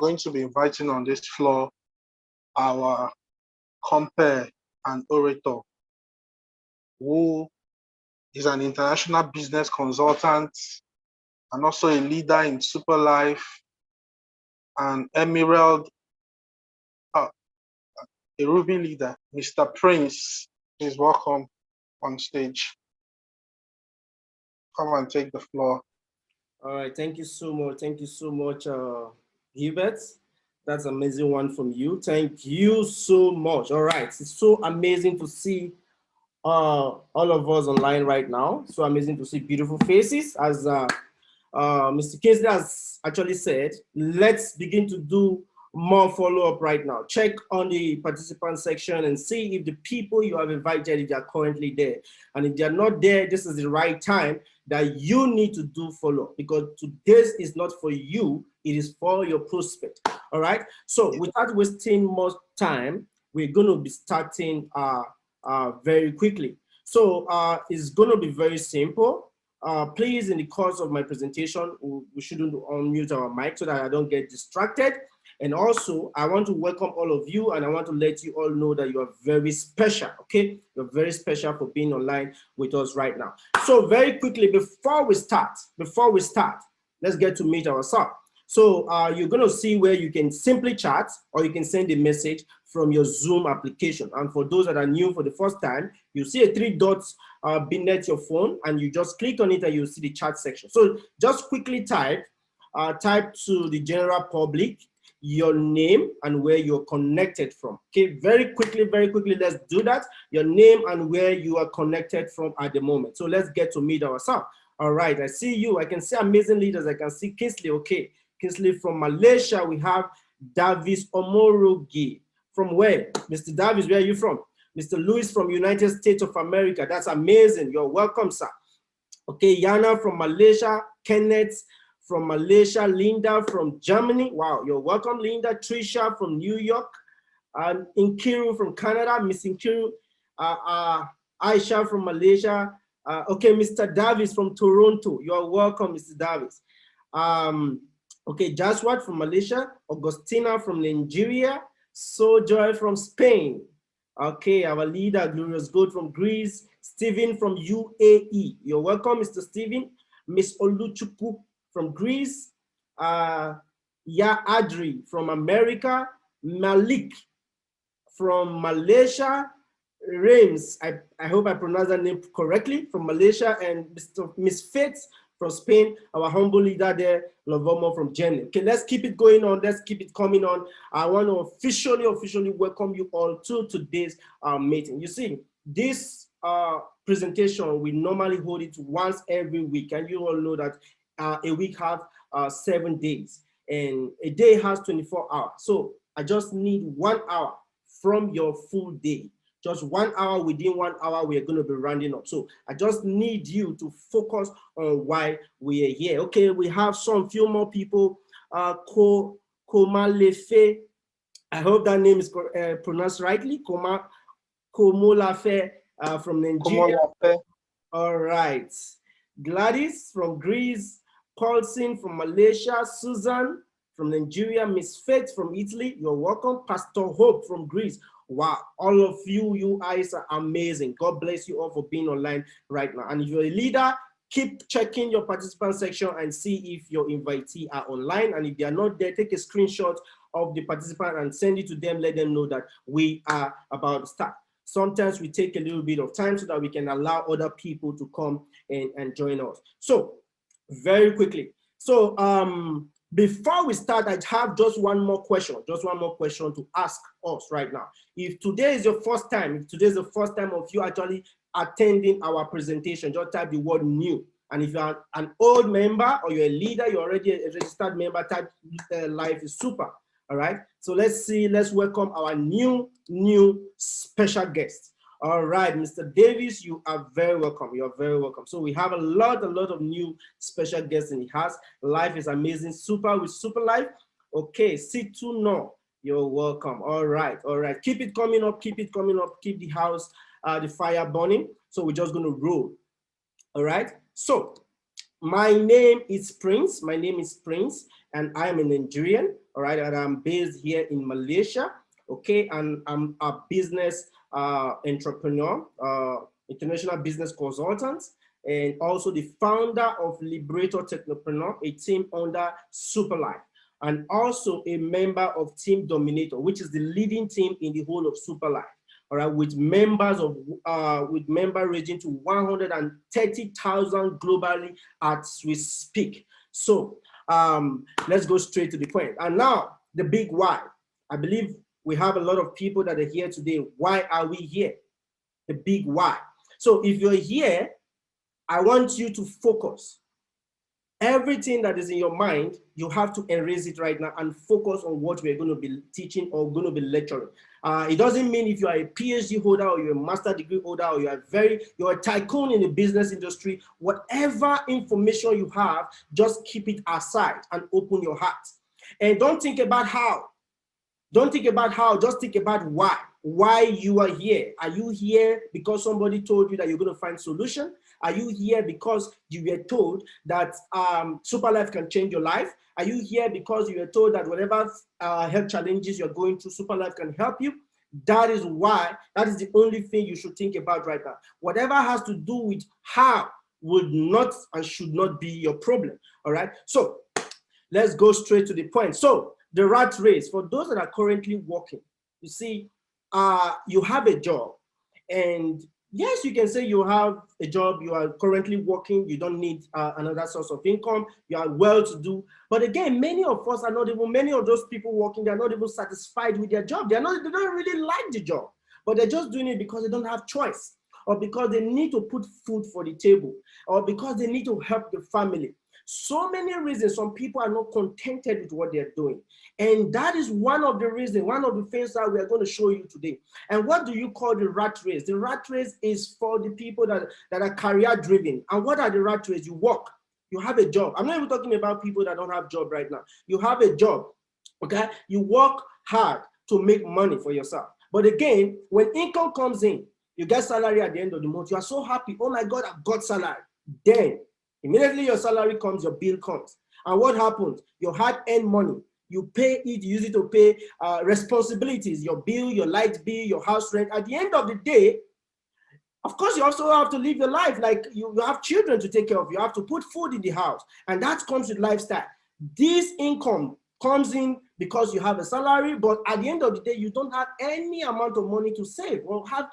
going to be inviting on this floor our compere and orator, who is an international business consultant and also a leader in Superlife and Emerald, a Ruby leader, Mr. Prince. Please welcome on stage. Come and take the floor. All right, thank you so much. Thank you so much, Hubert. That's an amazing one from you. Thank you so much. All right, it's so amazing to see all of us online right now. So amazing to see beautiful faces. As Mr. Kingsley has actually said, let's begin to do more follow-up right now. Check on the participant section and see if the people you have invited, if they are currently there. And if they're not there, this is the right time that you need to do follow, because today's is not for you, it is for your prospect. All right, so without wasting more time, we're going to be starting very quickly. So it's going to be very simple. Please, in the course of my presentation, we shouldn't unmute our mic so that I don't get distracted. And also, I want to welcome all of you, and I want to let you all know that you are very special, okay? You're very special for being online with us right now. So very quickly, before we start, let's get to meet ourselves. So you're going to see where you can simply chat, or you can send a message from your Zoom application. And for those that are new for the first time, you see a 3 dots beneath your phone, and you just click on it and you'll see the chat section. So just quickly type to the general public your name and where you're connected from. Okay, very quickly, let's do that. Your name and where you are connected from at the moment. So let's get to meet ourselves. All right, I see you. I can see amazing leaders. I can see Kingsley. Okay, Kingsley from Malaysia. We have Davis Omorogi. From where? Mr. Davis, where are you from? Mr. Louis from United States of America. That's amazing. You're welcome, sir. Okay, Yana from Malaysia. Kenneth from Malaysia. Linda from Germany. Wow, you're welcome, Linda. Trisha from New York. Inkiru from Canada. Miss Inkiru. Aisha from Malaysia. Okay, Mr. Davis from Toronto. You're welcome, Mr. Davis. Okay, Joshua from Malaysia. Augustina from Nigeria. Sojoy from Spain. Okay, our leader, Glorious Good from Greece. Stephen from UAE. You're welcome, Mr. Stephen. Miss Oluchukwu from Greece. Ya Adri from America. Malik from Malaysia. Rames, I hope I pronounced that name correctly, from Malaysia. And Miss Faith from Spain, our humble leader there, Lovomo from Germany. Okay, let's keep it going on. Let's keep it coming on. I want to officially welcome you all to today's meeting. You see, this presentation, we normally hold it once every week. And you all know that a week has 7 days and a day has 24 hours. So I just need 1 hour from your full day. Just 1 hour, within 1 hour, we are going to be rounding up. So I just need you to focus on why we are here. Okay, we have few more people. Komalefe, I hope that name is pronounced rightly. Komolafe from Nigeria. All right. Gladys from Greece. Paulson from Malaysia. Susan from Nigeria. Miss Faith from Italy. You're welcome. Pastor Hope from Greece. Wow, all of you guys are amazing. God bless you all for being online right now. And if you're a leader, keep checking your participant section and see if your invitees are online. And if they are not there, take a screenshot of the participant and send it to them. Let them know that we are about to start. Sometimes we take a little bit of time so that we can allow other people to come and join us. So very quickly. So before we start, I have just one more question to ask us right now. If today is your first time, of you actually attending our presentation, just type the word new. And if you're an old member or you're a leader, you're already a registered member, type life is super. All right. So let's welcome our new special guest. All right, Mr. Davis, you are very welcome. You are very welcome. So we have a lot of new special guests in the house. Life is amazing. Super with Superlife. Okay, Situ no, you're welcome. All right. Keep it coming up. Keep the house, the fire burning. So we're just going to roll. All right. So My name is Prince. My name is Prince, and I am a Nigerian. All right, and I'm based here in Malaysia. Okay, and I'm a business entrepreneur, international business consultant, and also the founder of Liberator Technopreneur, a team under Superlife, and also a member of Team Dominator, which is the leading team in the whole of Superlife. All right, with member ranging to 130,000 globally as we speak. So let's go straight to the point. And now the big why. I believe we have a lot of people that are here today. Why are we here? The big why. So if you're here, I want you to focus. Everything that is in your mind, you have to erase it right now and focus on what we're going to be teaching or going to be lecturing. It doesn't mean if you are a PhD holder or you're a master degree holder or you're a tycoon in the business industry, whatever information you have, just keep it aside and open your heart. And don't think about how. Don't think about how, just think about why you are here. Are you here because somebody told you that you're going to find solution? Are you here because you were told that Superlife can change your life? Are you here because you were told that whatever health challenges you're going through, Superlife can help you? That is why, that is the only thing you should think about right now. Whatever has to do with how would not and should not be your problem, all right? So let's go straight to the point. So the rat race, for those that are currently working, you see, you have a job, and yes, you can say you have a job, you are currently working, you don't need another source of income, you are well-to-do. But again, many of us are not even, many of those people working, they're not even satisfied with their job. They don't really like the job, but they're just doing it because they don't have choice, or because they need to put food for the table, or because they need to help the family. So many reasons some people are not contented with what they're doing. And that is one of the reasons, one of the things that we are going to show you today. And what do you call the rat race? The rat race is for the people that are career driven. And what are the rat race? You work, you have a job. I'm not even talking about people that don't have job right now. You have a job, okay? You work hard to make money for yourself. But again, when income comes in, you get salary at the end of the month, you are so happy. Oh my God, I've got salary. Then immediately your salary comes, your bill comes. And what happens? Your hard-earned money, you pay it, you use it to pay responsibilities, your bill, your light bill, your house rent. At the end of the day, of course, you also have to live your life. Like you have children to take care of. You have to put food in the house. And that comes with lifestyle. This income comes in because you have a salary, but at the end of the day, you don't have any amount of money to save, or have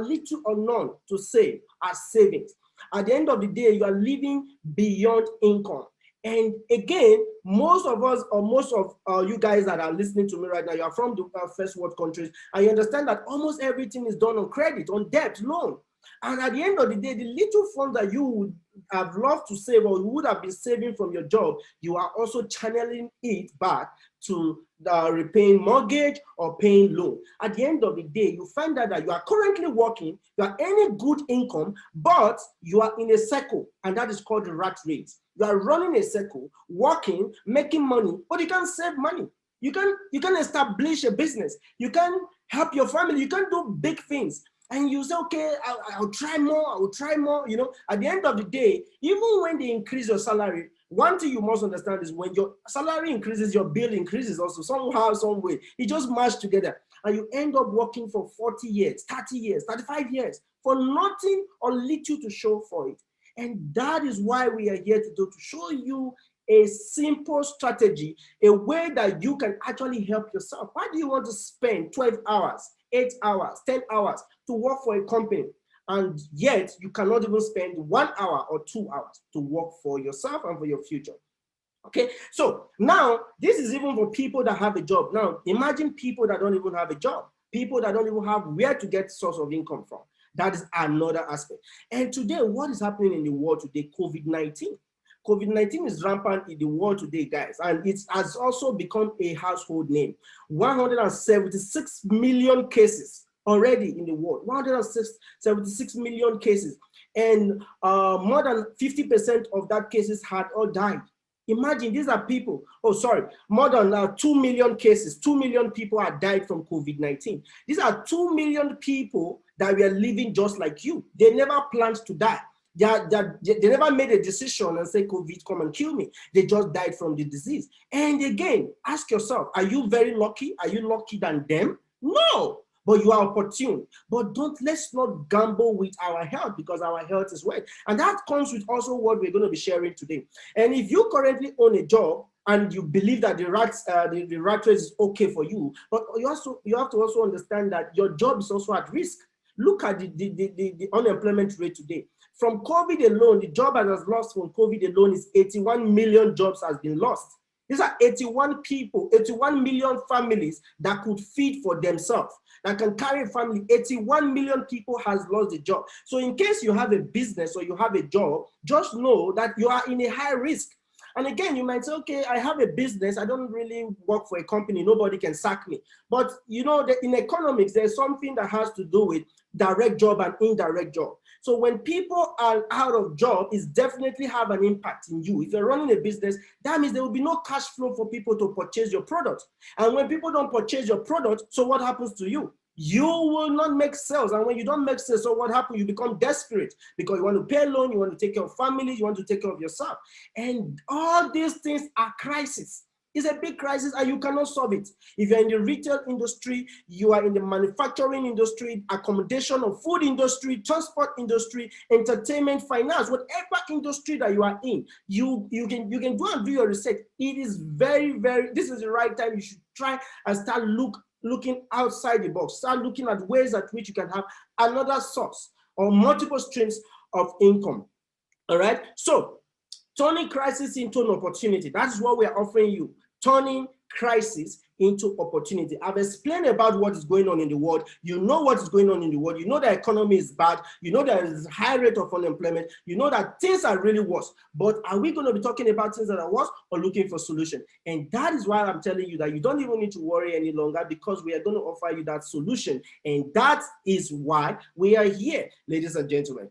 little or none to save as savings. At the end of the day, you are living beyond income. And again, most of us, or most of you guys that are listening to me right now, you are from the first world countries, and you understand that almost everything is done on credit, on debt, loan. And at the end of the day, the little funds that you would have loved to save, or you would have been saving from your job, you are also channeling it back to repaying mortgage or paying loan. At the end of the day, you find out that you are currently working, you are earning good income, but you are in a circle, and that is called the rat race. You are running a circle, working, making money, but you can't save money. You can establish a business. You can help your family. You can do big things. And you say, okay, I'll try more, I will try more. You know, at the end of the day, even when they increase your salary, one thing you must understand is when your salary increases, your bill increases also, somehow, some way. It just mashed together. And you end up working for 40 years, 30 years, 35 years for nothing or little to show for it. And that is why we are here to show you a simple strategy, a way that you can actually help yourself. Why do you want to spend 12 hours, 8 hours, 10 hours to work for a company, and yet you cannot even spend 1 hour or 2 hours to work for yourself and for your future? Okay, so now this is even for people that have a job. Now imagine people that don't even have a job, people that don't even have where to get source of income from. That is another aspect. And today, what is happening in the world today? COVID-19. COVID-19 is rampant in the world today, guys, and it has also become a household name. 176 million cases already in the world, 176 million cases, and more than 50% of that cases had all died. Imagine, these are people, more than 2 million cases, 2 million people have died from COVID-19. These are 2 million people that were living just like you. They never planned to die. They never made a decision and say, COVID, come and kill me. They just died from the disease. And again, ask yourself, are you very lucky? Are you lucky than them? No, but you are opportune. But let's not gamble with our health, because our health is wealth. And that comes with also what we're going to be sharing today. And if you currently own a job and you believe that the rat race is okay for you, but you have to also understand that your job is also at risk. Look at the unemployment rate today. From COVID alone, the job that has lost from COVID alone is 81 million jobs has been lost. These are 81 people, 81 million families that could feed for themselves, that can carry a family. 81 million people has lost a job. So in case you have a business or you have a job, just know that you are in a high risk. And again, you might say, okay, I have a business. I don't really work for a company. Nobody can sack me. But you know that in economics, there's something that has to do with direct job and indirect job. So when people are out of job, it's definitely have an impact in you. If you're running a business, that means there will be no cash flow for people to purchase your product. And when people don't purchase your product, so what happens to you? You will not make sales. And when you don't make sales, so what happens? You become desperate because you want to pay a loan, you want to take care of family, you want to take care of yourself. And all these things are crises. It's a big crisis and you cannot solve it. If you're in the retail industry, you are in the manufacturing industry, accommodation or food industry, transport industry, entertainment, finance, whatever industry that you are in, you can go and do your research. It is this is the right time. You should try and start looking outside the box. Start looking at ways at which you can have another source or multiple streams of income. All right. So turning crisis into an opportunity. That's what we're offering you. Turning crisis into opportunity. I've explained about what is going on in the world. You know what is going on in the world. You know the economy is bad. You know there is a high rate of unemployment. You know that things are really worse. But are we going to be talking about things that are worse or looking for solution? And that is why I'm telling you that you don't even need to worry any longer, because we are going to offer you that solution. And that is why we are here, ladies and gentlemen.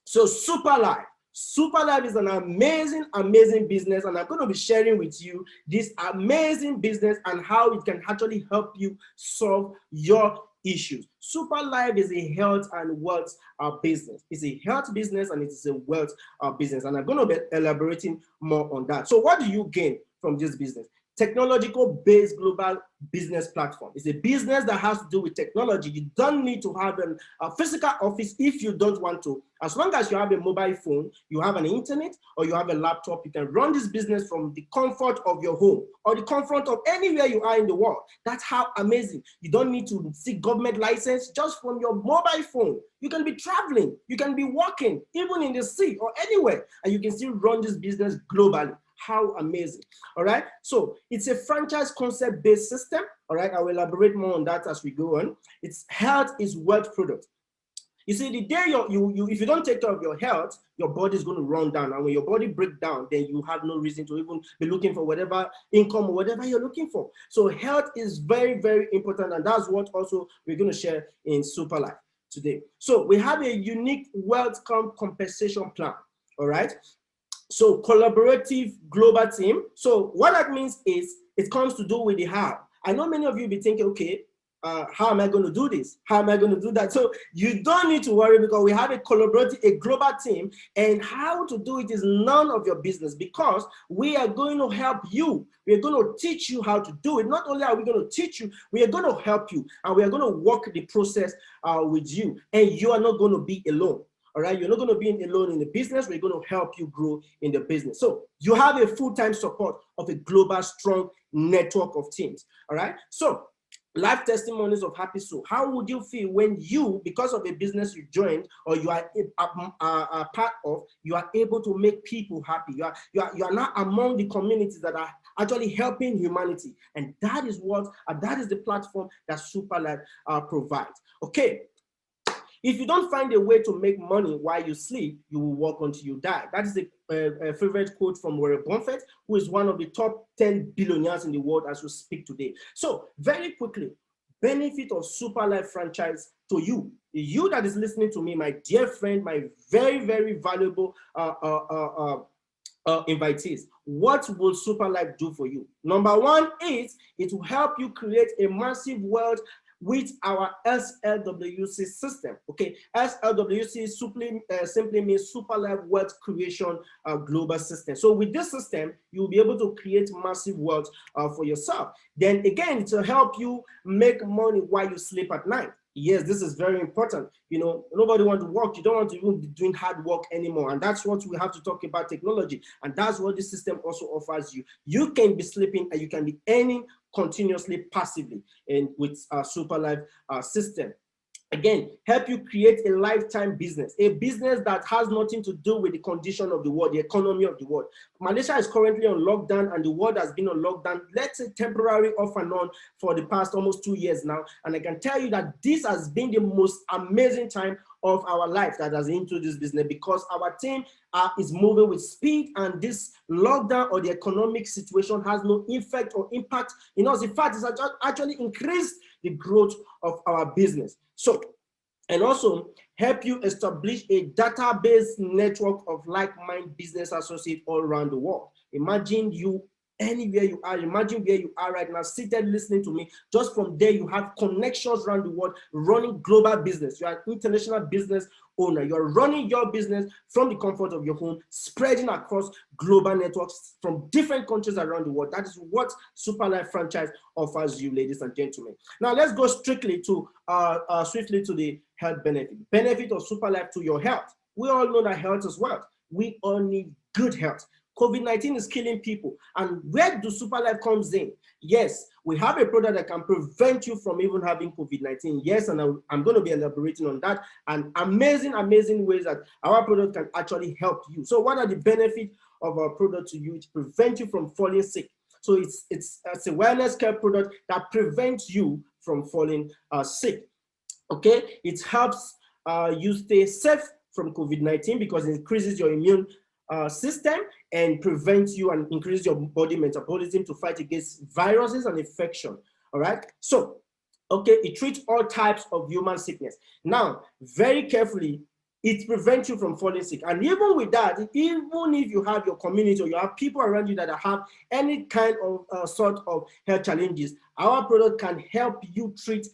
So Superlife. Superlife is an amazing, amazing business, and I'm going to be sharing with you this amazing business and how it can actually help you solve your issues. Superlife is a health and wealth business. It's a health business and it's a wealth business, and I'm going to be elaborating more on that. So what do you gain from this business? Technological-based global business platform. It's a business that has to do with technology. You don't need to have a physical office if you don't want to. As long as you have a mobile phone, you have an internet, or you have a laptop, you can run this business from the comfort of your home or the comfort of anywhere you are in the world. That's how amazing. You don't need to seek government license. Just from your mobile phone. You can be traveling, you can be walking, even in the sea or anywhere, and you can still run this business globally. How amazing. All right. So it's a franchise concept based system. All right. I will elaborate more on that as we go on. It's health is wealth product. You see, the day if you don't take care of your health, your body is going to run down. And when your body breaks down, then you have no reason to even be looking for whatever income or whatever you're looking for. So health is very, very important. And that's what also we're going to share in Superlife today. So we have a unique wealth compensation plan. All right. So collaborative global team. So what that means is it comes to do with the how. I know many of you be thinking, okay, how am I going to do this? How am I going to do that? So you don't need to worry, because we have a global team, and how to do it is none of your business, because we are going to help you. We are going to teach you how to do it. Not only are we going to teach you, we are going to help you, and we are going to work the process with you, and you are not going to be alone. All right, you're not going to be alone in the business. We're going to help you grow in the business. So you have a full-time support of a global strong network of teams. All right, so life testimonies of happy soul. How would you feel when you, because of a business you joined or you are a part of, you are able to make people happy? You are now among the communities that are actually helping humanity, and that is what that is the platform that Superlife provides. Okay. If you don't find a way to make money while you sleep, you will work until you die. That is a favorite quote from Warren Buffett, who is one of the top 10 billionaires in the world as we speak today. So very quickly, benefit of Superlife franchise to you. You that is listening to me, my dear friend, my very, very valuable invitees. What will Superlife do for you? Number one is it will help you create a massive wealth with our SLWC system. Okay, SLWC simply means Superlife Wealth Creation Global System. So with this system, you'll be able to create massive wealth for yourself. Then again, it will help you make money while you sleep at night. Yes, this is very important. You know, nobody wants to work. You don't want to even be doing hard work anymore. And that's what we have to talk about technology. And that's what this system also offers you. You can be sleeping and you can be earning continuously passively and with a Superlife system. Again, help you create a lifetime business, a business that has nothing to do with the condition of the world, the economy of the world. Malaysia is currently on lockdown and the world has been on lockdown, let's say temporary off and on for the past almost 2 years now. And I can tell you that this has been the most amazing time of our life that has into this business, because our team is moving with speed, and this lockdown or the economic situation has no effect or impact in us. In fact, it's actually increased the growth of our business. So, and also help you establish a database network of like-minded business associates all around the world. Imagine you anywhere you are, imagine where you are right now, seated listening to me. Just from there, you have connections around the world, running global business. You are an international business owner. You're running your business from the comfort of your home, spreading across global networks from different countries around the world. That is what Superlife franchise offers you, ladies and gentlemen. Now let's go strictly to swiftly to the health benefit of Superlife to your health. We all know that health is wealth. We all need good health. COVID-19 is killing people. And where do Superlife comes in? Yes, we have a product that can prevent you from even having COVID-19. Yes, and I'm going to be elaborating on that. And amazing ways that our product can actually help you. So what are the benefits of our product to you? It prevents you from falling sick. So it's a wellness care product that prevents you from falling sick. Okay, it helps you stay safe from COVID-19 because it increases your immune system and prevents you and increases your body metabolism to fight against viruses and infection. All right. So, okay, it treats all types of human sickness. Now, very carefully, it prevents you from falling sick. And even with that, even if you have your community or you have people around you that have any kind of sort of health challenges, our product can help you treat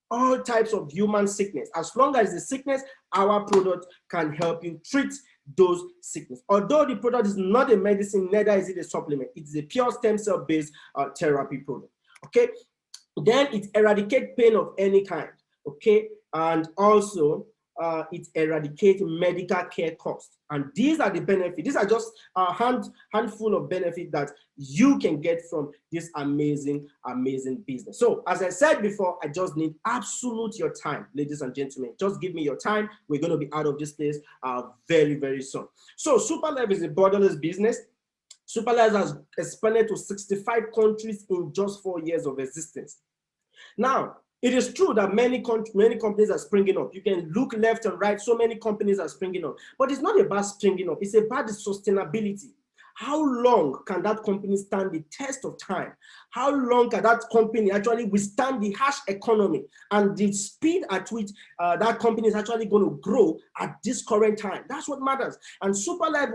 all types of human sickness. As long as the sickness, our product can help you treat those sickness. Although the product is not a medicine, neither is it a supplement. It's a pure stem cell based therapy product. Okay, then it eradicates pain of any kind. Okay, and also it eradicates medical care costs. And these are the benefits. These are just a handful of benefits that you can get from this amazing business. So as I said before, I just need absolute your time, ladies and gentlemen. Just give me your time. We're going to be out of this place very soon. So Superlife is a borderless business. Superlife has expanded to 65 countries in just 4 years of existence. Now, it is true that many companies are springing up. You can look left and right, so many companies are springing up. But it's not about springing up, it's about the sustainability. How long can that company stand the test of time? How long can that company actually withstand the harsh economy and the speed at which that company is actually going to grow at this current time? That's what matters. And Superlife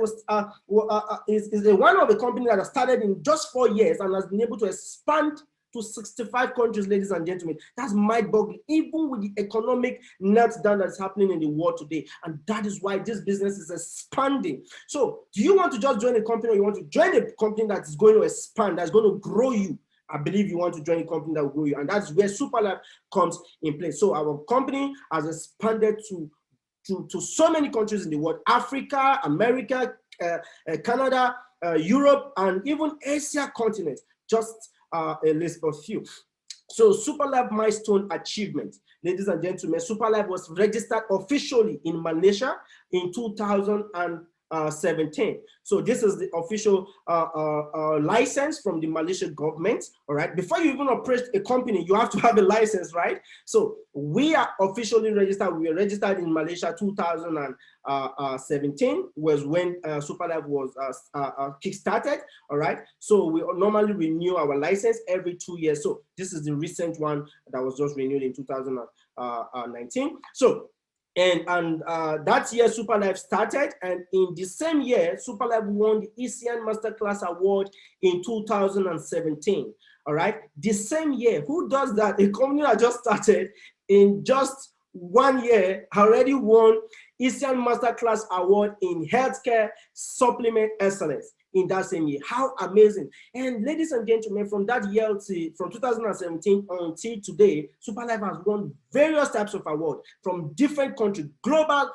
is one of the companies that has started in just 4 years and has been able to expand to 65 countries, ladies and gentlemen. That's mind-boggling, even with the economic meltdown that's happening in the world today. And that is why this business is expanding. So do you want to just join a company, or you want to join a company that is going to expand, that's going to grow you? I believe you want to join a company that will grow you. And that's where Superlife comes in place. So our company has expanded to so many countries in the world: Africa, America, Canada, Europe, and even Asia continent. Just a list of few. So Superlife milestone achievement, ladies and gentlemen. Superlife was registered officially in Malaysia in 2017. So this is the official license from the Malaysian government. All right. Before you even operate a company, you have to have a license, right? So we are officially registered. We were registered in Malaysia 2017 was when Superlife was kickstarted. All right. So we normally renew our license every 2 years. So this is the recent one that was just renewed in 2019. So and that year Superlife started, and in the same year Superlife won the ASEAN Masterclass Award in 2017. All right. The same year, who does that? A company that just started in just 1 year already won Eastern Masterclass Award in Healthcare Supplement Excellence in that same year. How amazing. And ladies and gentlemen, from that year from 2017 until today, Superlife has won various types of awards from different countries, global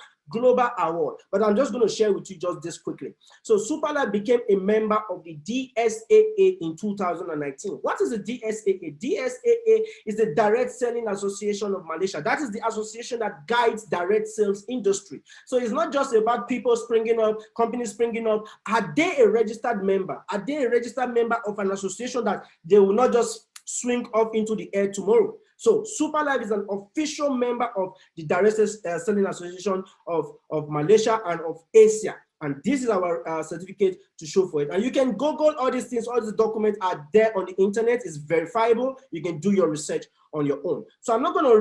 award. But I'm just going to share with you just this quickly. So Superlife became a member of the DSAA in 2019. What is the DSAA? DSAA is the Direct Selling Association of Malaysia. That is the association that guides direct sales industry. So it's not just about people springing up, companies springing up. Are they a registered member? Are they a registered member of an association that they will not just swing off into the air tomorrow? So Superlife is an official member of the Direct Selling Association of Malaysia and of Asia. And this is our certificate to show for it. And you can Google all these things, all these documents are there on the internet. It's verifiable. You can do your research on your own. So I'm not going to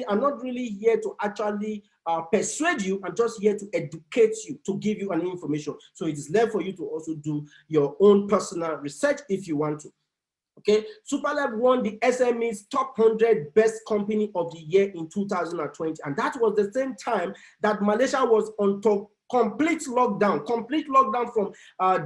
I'm not really here to actually persuade you. I'm just here to educate you, to give you an information. So it is left for you to also do your own personal research if you want to. Okay, Superlife won the SME's top 100 best company of the year in 2020, and that was the same time that Malaysia was on top. Complete lockdown from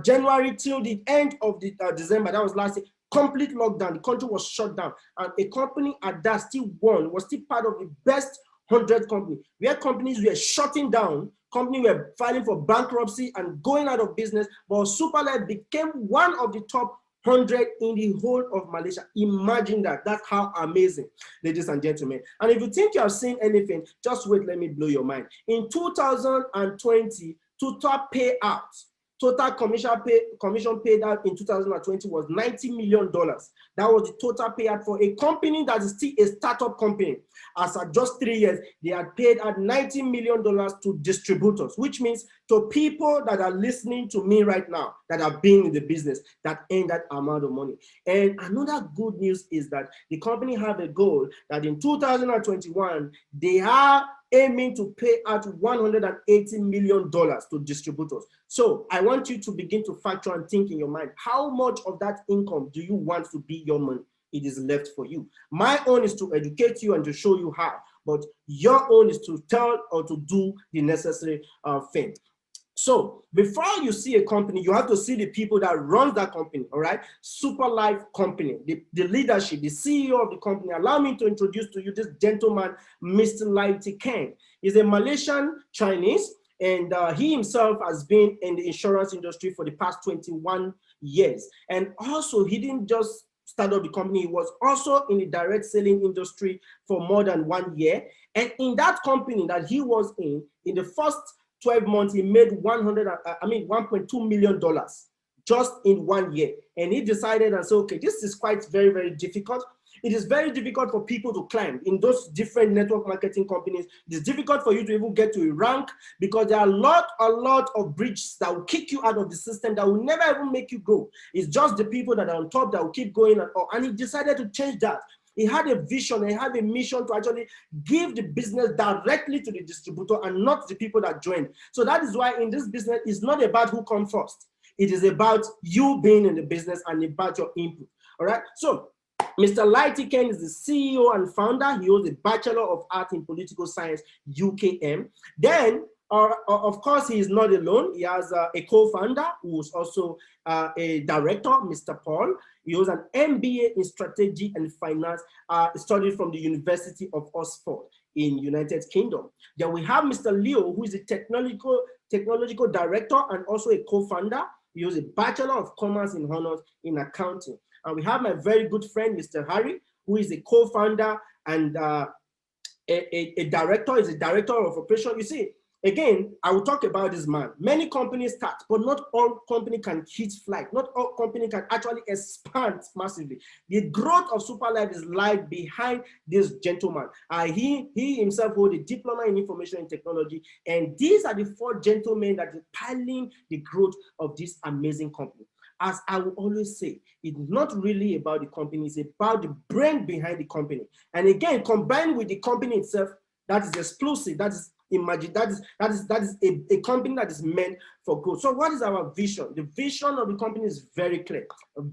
January till the end of the December. That was last year. Complete lockdown. The country was shut down, and a company at that still won. Was still part of the best 100 company. Where companies were shutting down, companies were filing for bankruptcy and going out of business. But Superlife became one of the top 100 in the whole of Malaysia. Imagine that. That's how amazing, ladies and gentlemen. And if you think you have seen anything, just wait, let me blow your mind. In 2020, total payouts, total commission paid out in 2020 was $90 million. That was the total payout for a company that is still a startup company. As of just 3 years, they had paid out $90 million to distributors, which means to people that are listening to me right now, that have been in the business, that earn that amount of money. And another good news is that the company have a goal that in 2021, they are aiming to pay out $180 million to distributors. So I want you to begin to factor and think in your mind, how much of that income do you want to be your money? It is left for you. My own is to educate you and to show you how, but your own is to tell or to do the necessary thing. So before you see a company, you have to see the people that run that company, all right? Superlife company, the leadership, the CEO of the company. Allow me to introduce to you this gentleman, Mr. Lighty Ken. He's a Malaysian Chinese, and he himself has been in the insurance industry for the past 21 years. And also, he didn't just start up the company, he was also in the direct selling industry for more than 1 year. And in that company that he was in the first 12 months, he made $1.2 million just in 1 year. And he decided and said, okay, this is quite very, very difficult. It is very difficult for people to climb in those different network marketing companies. It is difficult for you to even get to a rank because there are a lot of bridges that will kick you out of the system that will never even make you grow. It's just the people that are on top that will keep going. And he decided to change that. He had a vision, he had a mission to actually give the business directly to the distributor and not the people that joined. So that is why in this business, it's not about who comes first. It is about you being in the business and about your input. All right. So Mr. Lighty Ken is the CEO and founder. He holds a Bachelor of Arts in Political Science, UKM. Then, of course, he is not alone. He has a co-founder who is also a director, Mr. Paul. He holds an MBA in Strategy and Finance, studied from the University of Oxford in United Kingdom. Then we have Mr. Leo, who is a technological director and also a co-founder. He holds a Bachelor of Commerce in Honors in Accounting. And we have my very good friend, Mr. Harry, who is a co-founder and a director, is a director of operation. You see, again, I will talk about this man. Many companies start, but not all companies can hit flight. Not all companies can actually expand massively. The growth of Superlife is live behind this gentleman. He himself holds a diploma in information and technology. And these are the 4 gentlemen that are piling the growth of this amazing company. As I will always say, it's not really about the company, it's about the brand behind the company. And again, combined with the company itself, that is explosive, that is imagine, that is a company that is meant for growth. So what is our vision? The vision of the company is very clear: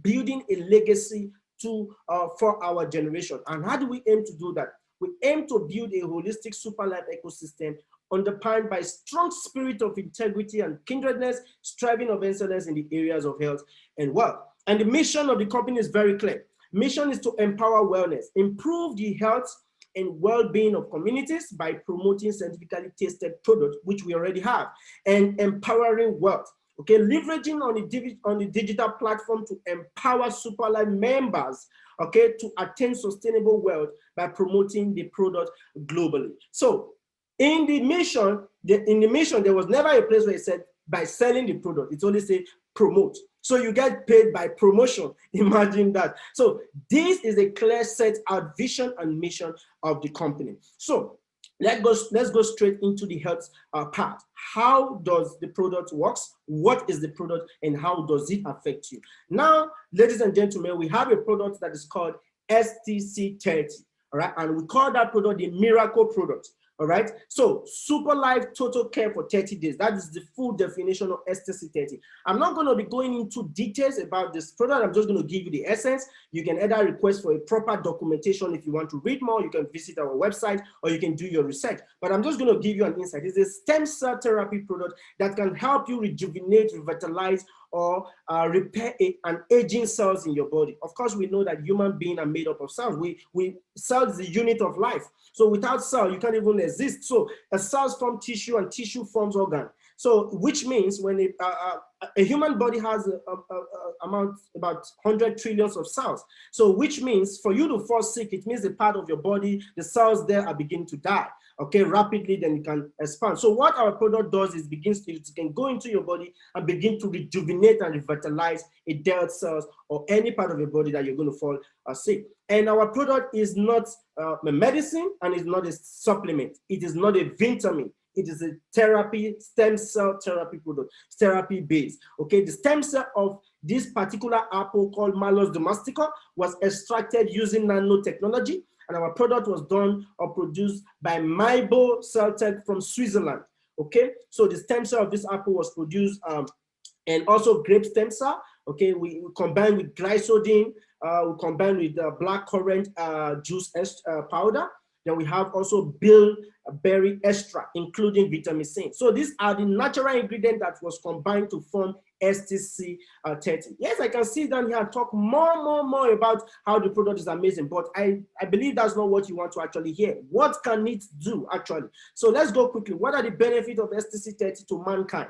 building a legacy for our generation. And how do we aim to do that? We aim to build a holistic super life ecosystem underpinned by strong spirit of integrity and kindredness, striving of excellence in the areas of health and wealth. And the mission of the company is very clear. Mission is to empower wellness, improve the health and well-being of communities by promoting scientifically tested products, which we already have, and empowering wealth. Okay, leveraging on the digital platform to empower Superlife members, okay, to attain sustainable wealth by promoting the product globally. So in the mission, there was never a place where it said by selling the product. It only said promote. So you get paid by promotion. Imagine that. So this is a clear set out vision and mission of the company. So let's go straight into the health part. How does the product works? What is the product and how does it affect you? Now, ladies and gentlemen, we have a product that is called STC30, all right? And we call that product the miracle product. All right, so Superlife Total Care for 30 days. That is the full definition of STC30. I'm not going to be going into details about this product. I'm just going to give you the essence. You can either request for a proper documentation if you want to read more. You can visit our website or you can do your research. But I'm just going to give you an insight. It's a stem cell therapy product that can help you rejuvenate, revitalize, or repair an aging cells in your body. Of course, we know that human beings are made up of cells. Cells is the unit of life. So without cell, you can't even exist. So a cells form tissue and tissue forms organ. So which means when a human body has about 100 trillions of cells. So which means for you to fall sick, it means a part of your body, the cells there are beginning to die. Okay, rapidly, then it can expand. So what our product does is it can go into your body and begin to rejuvenate and revitalize a dead cells or any part of your body that you're going to fall sick. And our product is not a medicine and it's not a supplement. It is not a vitamin. It is a therapy, stem cell therapy product, therapy based. Okay, the stem cell of this particular apple called Malus domestica was extracted using nanotechnology. And our product was done or produced by Maibo Cell Tech from Switzerland. Okay, so the stem cell of this apple was produced and also grape stem cell. Okay, we combine with glycodine, we combine with blackcurrant juice powder. Then we have also bilberry extract, including vitamin C. So these are the natural ingredients that was combined to form STC30. Yes, I can sit down here and talk more about how the product is amazing, but I believe that's not what you want to actually hear. What can it do actually? So let's go quickly. What are the benefits of STC30 to mankind?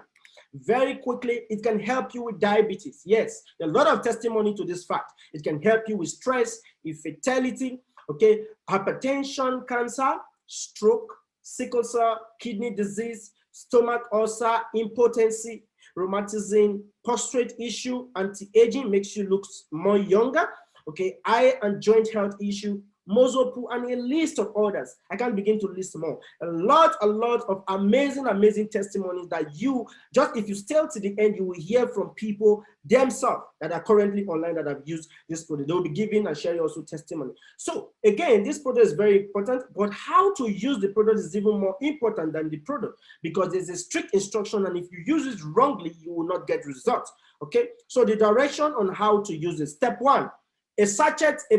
Very quickly, it can help you with diabetes. Yes, there's a lot of testimony to this fact. It can help you with stress, infertility, okay, hypertension, cancer, stroke, sickle cell, kidney disease, stomach ulcer, impotency, rheumatism, prostate issue, anti-aging, makes you look more younger, okay, eye and joint health issue, muscle pull, and a list of others. I can't begin to list more. A lot of amazing testimonies that you, just if you stay to the end, you will hear from people themselves that are currently online that have used this product. They will be giving and sharing also testimony. So again, this product is very important, but how to use the product is even more important than the product because there's a strict instruction, and if you use it wrongly, you will not get results. Okay, so the direction on how to use it. Step one, a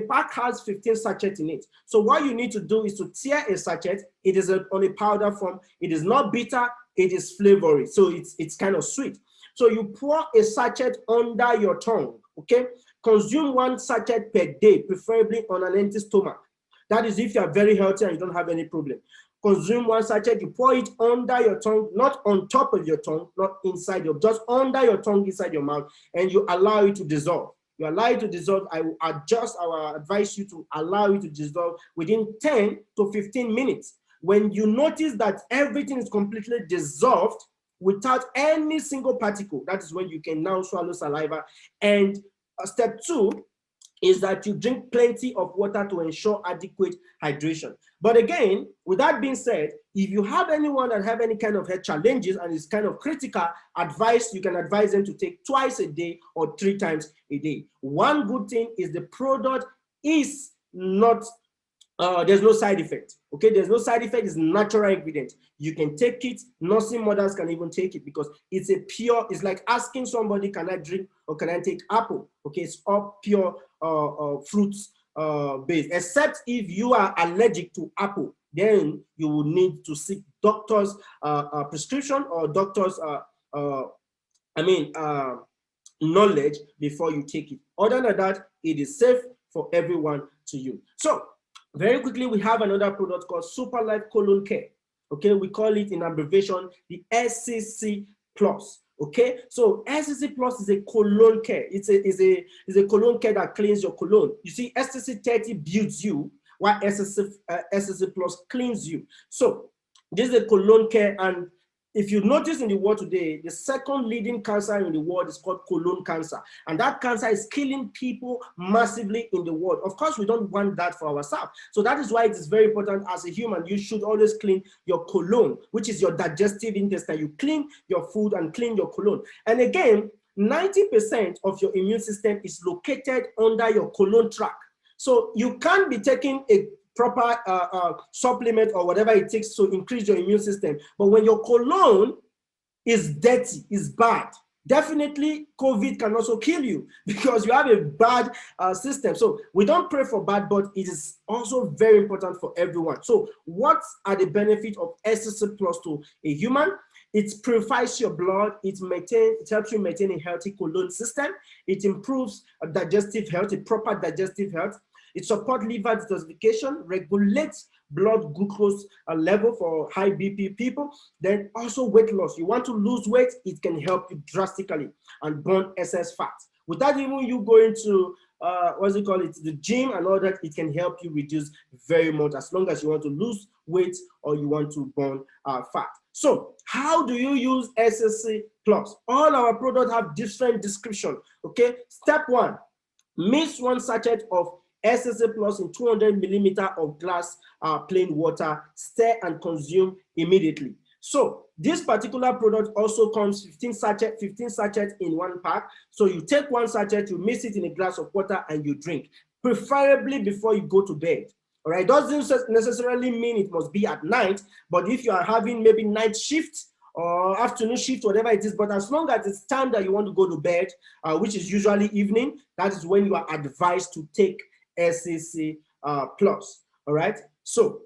pack has 15 sachets in it. So what you need to do is to tear a sachet. It is on a powder form. It is not bitter. It is flavory. So it's kind of sweet. So you pour a sachet under your tongue, okay? Consume one sachet per day, preferably on an empty stomach. That is if you are very healthy and you don't have any problem. Consume one sachet, you pour it under your tongue, not on top of your tongue, not inside just under your tongue, inside your mouth, and you allow it to dissolve. You allow it to dissolve. I will advise you to allow it to dissolve within 10 to 15 minutes. When you notice that everything is completely dissolved without any single particle, that is when you can now swallow saliva. And step two is that you drink plenty of water to ensure adequate hydration. But again, with that being said, if you have anyone that have any kind of health challenges and is kind of critical, you can advise them to take twice a day or 3 times a day. One good thing is the product is not there's no side effect. Okay, there's no side effect. It's natural ingredient. You can take it. Nursing mothers can even take it because it's a pure. It's like asking somebody, "Can I drink or can I take apple?" Okay, it's all pure fruits based. Except if you are allergic to apple, then you will need to seek doctor's prescription or doctor's knowledge before you take it. Other than that, it is safe for everyone to use. So very quickly, we have another product called Superlife Colon Care. Okay, we call it in abbreviation the SCC Plus. Okay, so SCC Plus is a colon care. It's a colon care that cleans your colon. You see, SCC 30 builds you, while SCC Plus cleans you. So this is a colon care, and if you notice in the world today, the second leading cancer in the world is called colon cancer. And that cancer is killing people massively in the world. Of course, we don't want that for ourselves. So that is why it is very important as a human, you should always clean your colon, which is your digestive intestine. You clean your food and clean your colon. And again, 90% of your immune system is located under your colon tract. So you can't be taking a proper supplement or whatever it takes to increase your immune system. But when your colon is dirty, is bad, definitely COVID can also kill you because you have a bad system. So we don't pray for bad, but it is also very important for everyone. So what are the benefits of SCC Plus to a human? It purifies your blood, it helps you maintain a healthy colon system, it improves digestive health, a proper digestive health. It supports liver detoxification, regulates blood glucose level for high BP people, then also weight loss. You want to lose weight, it can help you drastically and burn excess fat. Without even you going to, the gym and all that, it can help you reduce very much as long as you want to lose weight or you want to burn fat. So how do you use SCC Plus? All our products have different description, okay? Step one, mix 1 sachet of SCC Plus in 200 millimeter of glass plain water, stir and consume immediately. So this particular product also comes 15 sachets in 1 pack. So you take 1 sachet, you mix it in a glass of water and you drink, preferably before you go to bed. All right, doesn't necessarily mean it must be at night, but if you are having maybe night shift or afternoon shift, whatever it is, but as long as it's time that you want to go to bed, which is usually evening, that is when you are advised to take SCC Plus. All right, so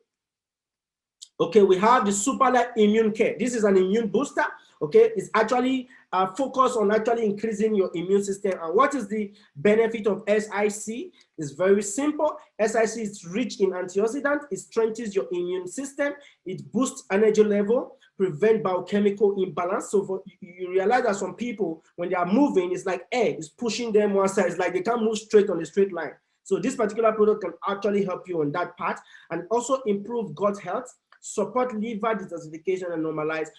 okay, we have the Superlife Immune Care. This is an immune booster. Okay, it's actually focused on actually increasing your immune system. And what is the benefit of SIC? It's very simple. SIC is rich in antioxidants. It strengthens your immune system. It boosts energy level, prevent biochemical imbalance. So you realize that some people, when they are moving, it's like air is pushing them one side. It's like they can't move straight on a straight line. So this particular product can actually help you on that part and also improve gut health, support liver detoxification, and normalize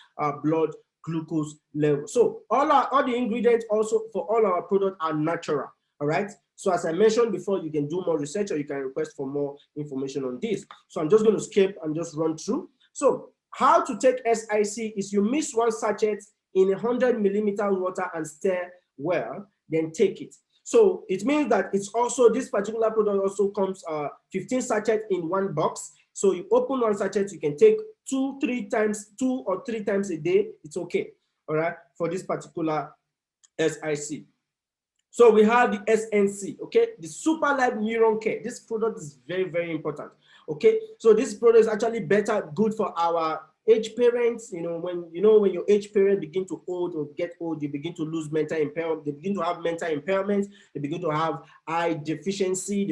blood glucose level. So all the ingredients also for all our products are natural. All right. So as I mentioned before, you can do more research or you can request for more information on this. So I'm just going to skip and just run through. So how to take SIC is you mix 1 sachet in 100 millimeter water and stir well, then take it. So it means that it's also, this particular product also comes 15 sachets in 1 box. So you open 1 sachet, you can take 2 or 3 times a day. It's okay, all right, for this particular SIC. So we have the SNC, okay, the Superlife Neuron Care. This product is very, very important, okay. So this product is actually good for our age parents. When your age parents begin to get old, they begin to lose mental impairment. They begin to have mental impairments. They begin to have eye deficiency.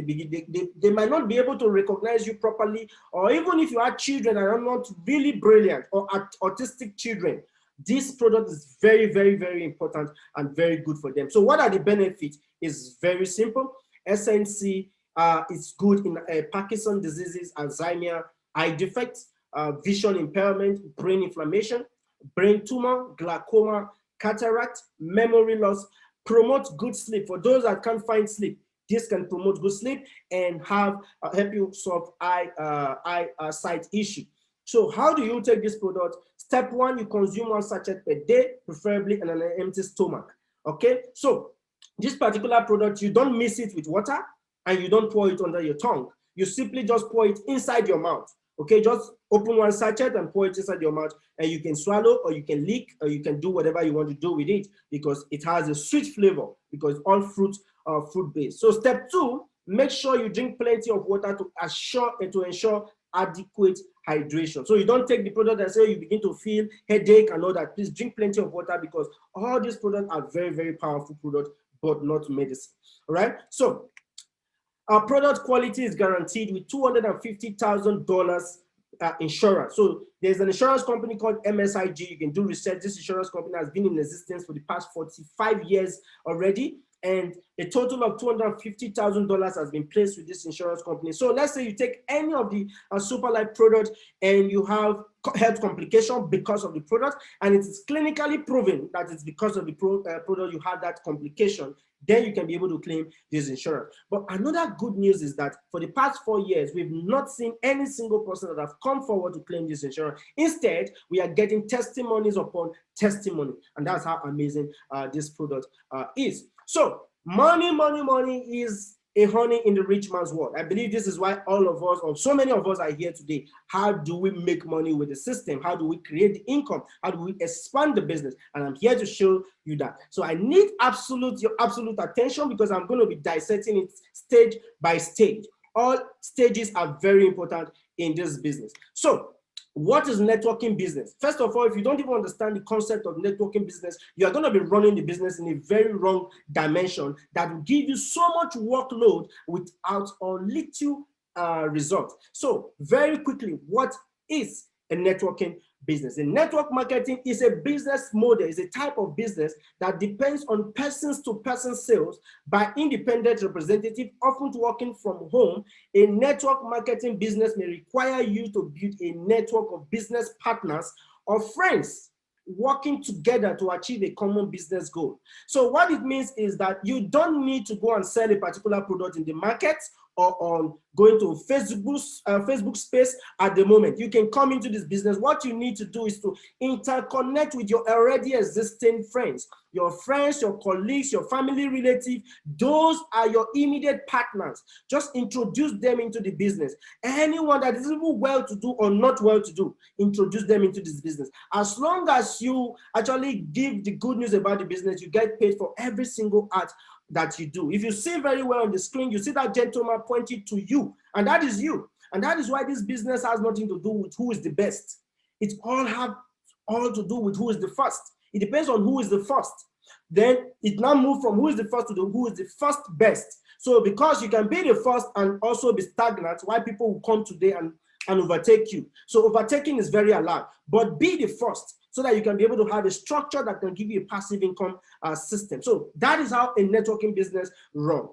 They might not be able to recognize you properly, or even if you have children that are not really brilliant or autistic children, this product is very, very, very important and very good for them. So what are the benefits? Is very simple. SNC is good in Parkinson's diseases, Alzheimer's, eye defects, vision impairment, brain inflammation, brain tumor, glaucoma, cataract, memory loss, promote good sleep. For those that can't find sleep, this can promote good sleep and help you solve eyesight issue. So how do you take this product? Step 1, you consume 1 sachet per day, preferably on an empty stomach. Okay, so this particular product, you don't mix it with water and you don't pour it under your tongue. you simply just pour it inside your mouth. Okay, just open one sachet and pour it inside your mouth, and you can swallow, or you can lick, or you can do whatever you want to do with it, because it has a sweet flavor, because all fruits are fruit based. So step 2, make sure you drink plenty of water to ensure adequate hydration. So you don't take the product and say you begin to feel headache and all that. Please drink plenty of water, because all these products are very, very powerful products, but not medicine. All right. So our product quality is guaranteed with $250,000 insurance. So there's an insurance company called MSIG. You can do research. This insurance company has been in existence for the past 45 years already, and a total of $250,000 has been placed with this insurance company. So let's say you take any of the Superlife products and you have health complication because of the product, and it is clinically proven that it's because of the product you had that complication, then you can be able to claim this insurance. But another good news is that for the past 4 years, we've not seen any single person that have come forward to claim this insurance. Instead, we are getting testimonies upon testimony, and that's how amazing this product is. So money is a honey in the rich man's world. I believe this is why all of us, or so many of us, are here today. How do we make money with the system? How do we create the income? How do we expand the business? And I'm here to show you that. So I need your absolute attention, because I'm going to be dissecting it stage by stage. All stages are very important in this business. So what is networking business? First of all, if you don't even understand the concept of networking business, you are going to be running the business in a very wrong dimension that will give you so much workload without or little result. So very quickly, what is a networking business? A network marketing is a business model, is a type of business that depends on person-to-person sales by independent representative, often working from home. A network marketing business may require you to build a network of business partners or friends working together to achieve a common business goal. So what it means is that you don't need to go and sell a particular product in the market or on going to Facebook space at the moment. You can come into this business. What you need to do is to interconnect with your already existing friends, your colleagues, your family relative. Those are your immediate partners. Just introduce them into the business. Anyone that is even well-to-do or not well-to-do, introduce them into this business. As long as you actually give the good news about the business, you get paid for every single act that you do. If you see very well on the screen, you see that gentleman pointing to you, and that is you. And that is why this business has nothing to do with who is the best. It all to do with who is the first. It depends on who is the first. Then it now moves from who is the first to who is the first best. So because you can be the first and also be stagnant, why people will come today and overtake you. So overtaking is very allowed, but be the first, so that you can be able to have a structure that can give you a passive income system. So that is how a networking business runs.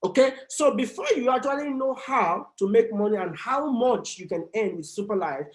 Okay, so before you actually know how to make money and how much you can earn with Superlife,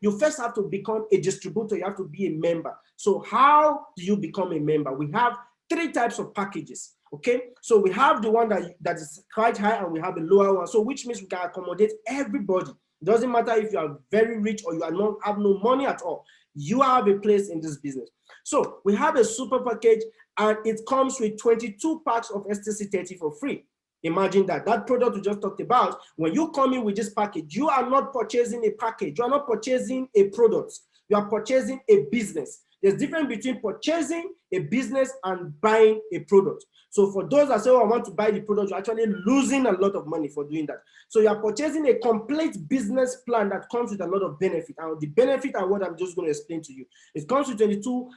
you first have to become a distributor. You have to be a member. So how do you become a member? We have 3 types of packages. Okay, so we have the one that is quite high, and we have a lower one. So which means we can accommodate everybody. It doesn't matter if you are very rich or you have no money at all. You have a place in this business. So we have a super package, and it comes with 22 packs of STC30 for free. Imagine that product we just talked about. When you come in with this package, you are not purchasing a package. You are not purchasing a product. You are purchasing a business. There's a difference between purchasing a business and buying a product. So for those that say, oh, I want to buy the product, you're actually losing a lot of money for doing that. So you're purchasing a complete business plan that comes with a lot of benefit. And the benefit are what I'm just going to explain to you. It comes with 22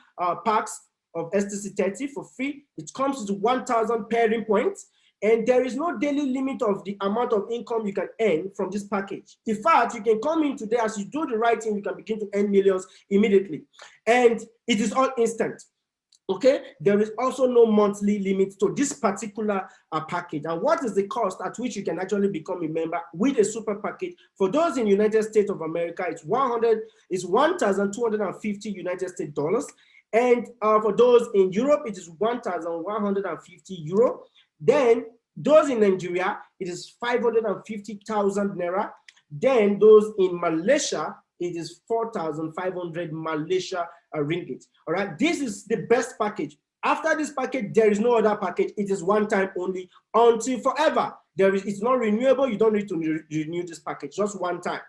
packs of STC30 for free. It comes with 1,000 pairing points. And there is no daily limit of the amount of income you can earn from this package. In fact, you can come in today, as you do the right thing, you can begin to earn millions immediately. And it is all instant. Okay, there is also no monthly limit to this particular package. And what is the cost at which you can actually become a member with a super package? For those in United States of America, it's $1,250 United States dollars. And for those in Europe, it is 1,150 euro. Then those in Nigeria, it is 550,000 naira. Then those in Malaysia, it is 4,500 Malaysia ringgit. All right, this is the best package. After this package, there is no other package. It is one time only until forever. It's not renewable. You don't need to renew this package just one time.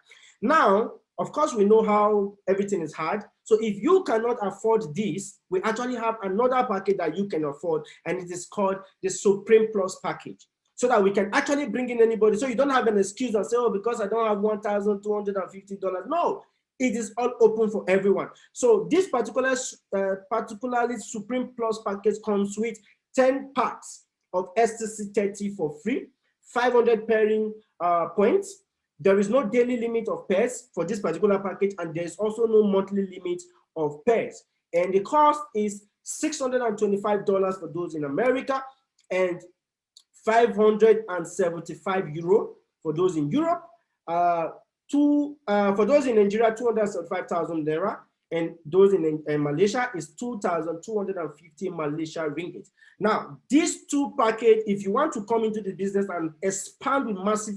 Now, of course, we know how everything is hard. So if you cannot afford this, we actually have another package that you can afford, and it is called the Supreme Plus package, so that we can actually bring in anybody. So you don't have an excuse and say, oh, because I don't have $1,250. No, it is all open for everyone. So this particularly Supreme Plus package comes with 10 packs of STC30 for free, 500 pairing points. There is no daily limit of pairs for this particular package, and there is also no monthly limit of pairs. And the cost is $625 for those in America, and 575 euro for those in Europe. For those in Nigeria, 275,000 naira, and those in Malaysia is 2,250 Malaysia ringgit. Now, these two packages, if you want to come into the business and expand with massive